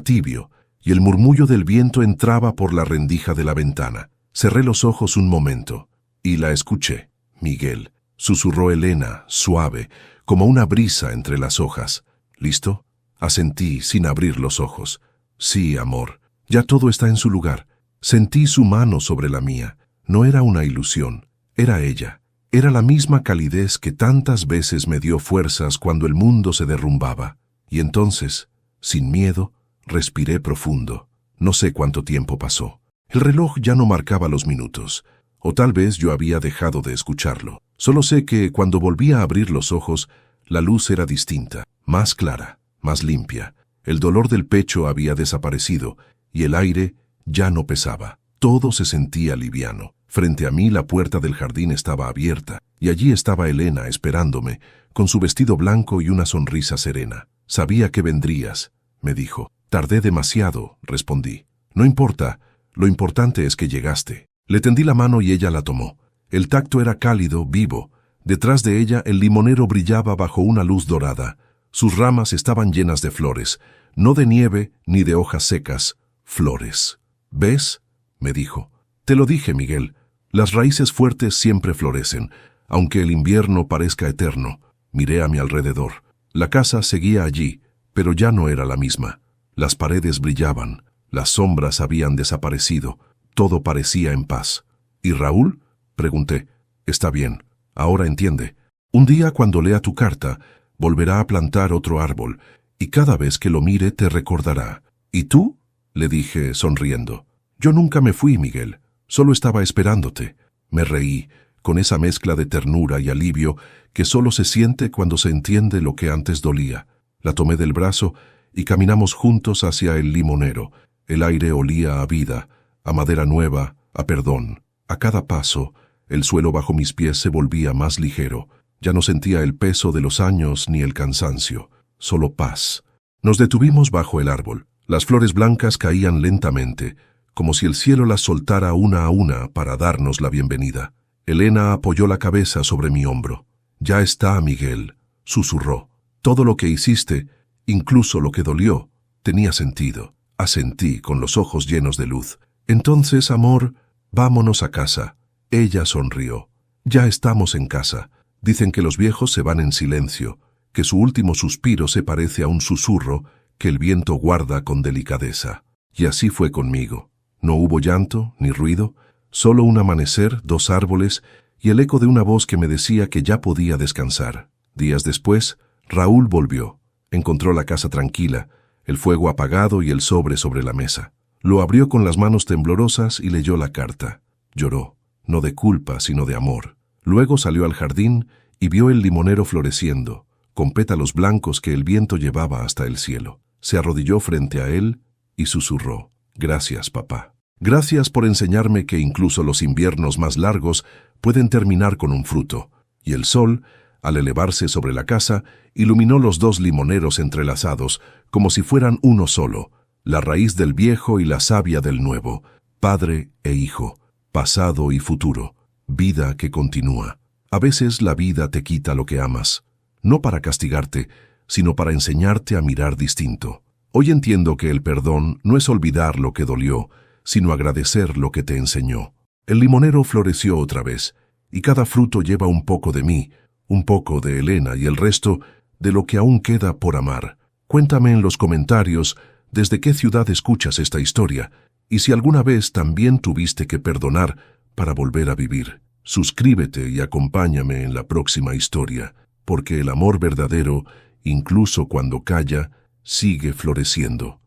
tibio, y el murmullo del viento entraba por la rendija de la ventana. Cerré los ojos un momento, y la escuché. «Miguel», susurró Elena, suave, como una brisa entre las hojas. «¿Listo?», asentí sin abrir los ojos. «Sí, amor, ya todo está en su lugar». Sentí su mano sobre la mía. No era una ilusión, era ella. Era la misma calidez que tantas veces me dio fuerzas cuando el mundo se derrumbaba. Y entonces, sin miedo, respiré profundo. No sé cuánto tiempo pasó. El reloj ya no marcaba los minutos, o tal vez yo había dejado de escucharlo. Solo sé que cuando volví a abrir los ojos, la luz era distinta, más clara, más limpia. El dolor del pecho había desaparecido y el aire ya no pesaba. Todo se sentía liviano. Frente a mí la puerta del jardín estaba abierta y allí estaba Elena esperándome, con su vestido blanco y una sonrisa serena. «Sabía que vendrías», me dijo. «Tardé demasiado», respondí. «No importa, lo importante es que llegaste». Le tendí la mano y ella la tomó. El tacto era cálido, vivo. Detrás de ella el limonero brillaba bajo una luz dorada. Sus ramas estaban llenas de flores, no de nieve ni de hojas secas, flores. «¿Ves?», me dijo. «Te lo dije, Miguel. Las raíces fuertes siempre florecen, aunque el invierno parezca eterno». Miré a mi alrededor. La casa seguía allí, pero ya no era la misma. Las paredes brillaban, las sombras habían desaparecido, todo parecía en paz. «¿Y Raúl?», pregunté. «Está bien, ahora entiende. Un día cuando lea tu carta, volverá a plantar otro árbol, y cada vez que lo mire te recordará». «¿Y tú?», le dije sonriendo. «Yo nunca me fui, Miguel, solo estaba esperándote». Me reí, con esa mezcla de ternura y alivio que solo se siente cuando se entiende lo que antes dolía. La tomé del brazo y caminamos juntos hacia el limonero. El aire olía a vida, a madera nueva, a perdón. A cada paso, el suelo bajo mis pies se volvía más ligero. Ya no sentía el peso de los años ni el cansancio, solo paz. Nos detuvimos bajo el árbol. Las flores blancas caían lentamente, como si el cielo las soltara una a una para darnos la bienvenida. Elena apoyó la cabeza sobre mi hombro. «Ya está, Miguel», susurró. «Todo lo que hiciste, incluso lo que dolió, tenía sentido». Asentí con los ojos llenos de luz. «Entonces, amor, vámonos a casa». Ella sonrió. «Ya estamos en casa. Dicen que los viejos se van en silencio, que su último suspiro se parece a un susurro que el viento guarda con delicadeza». Y así fue conmigo. No hubo llanto ni ruido, solo un amanecer, dos árboles y el eco de una voz que me decía que ya podía descansar. Días después, Raúl volvió. Encontró la casa tranquila, el fuego apagado y el sobre la mesa. Lo abrió con las manos temblorosas y leyó la carta. Lloró, no de culpa, sino de amor. Luego salió al jardín y vio el limonero floreciendo, con pétalos blancos que el viento llevaba hasta el cielo. Se arrodilló frente a él y susurró: «Gracias, papá. Gracias por enseñarme que incluso los inviernos más largos pueden terminar con un fruto». Y el sol, al elevarse sobre la casa, iluminó los dos limoneros entrelazados, como si fueran uno solo, la raíz del viejo y la savia del nuevo, padre e hijo, pasado y futuro, vida que continúa. A veces la vida te quita lo que amas, no para castigarte, sino para enseñarte a mirar distinto. Hoy entiendo que el perdón no es olvidar lo que dolió, sino agradecer lo que te enseñó. El limonero floreció otra vez, y cada fruto lleva un poco de mí, un poco de Elena y el resto de lo que aún queda por amar. Cuéntame en los comentarios desde qué ciudad escuchas esta historia, y si alguna vez también tuviste que perdonar para volver a vivir. Suscríbete y acompáñame en la próxima historia, porque el amor verdadero, incluso cuando calla, sigue floreciendo.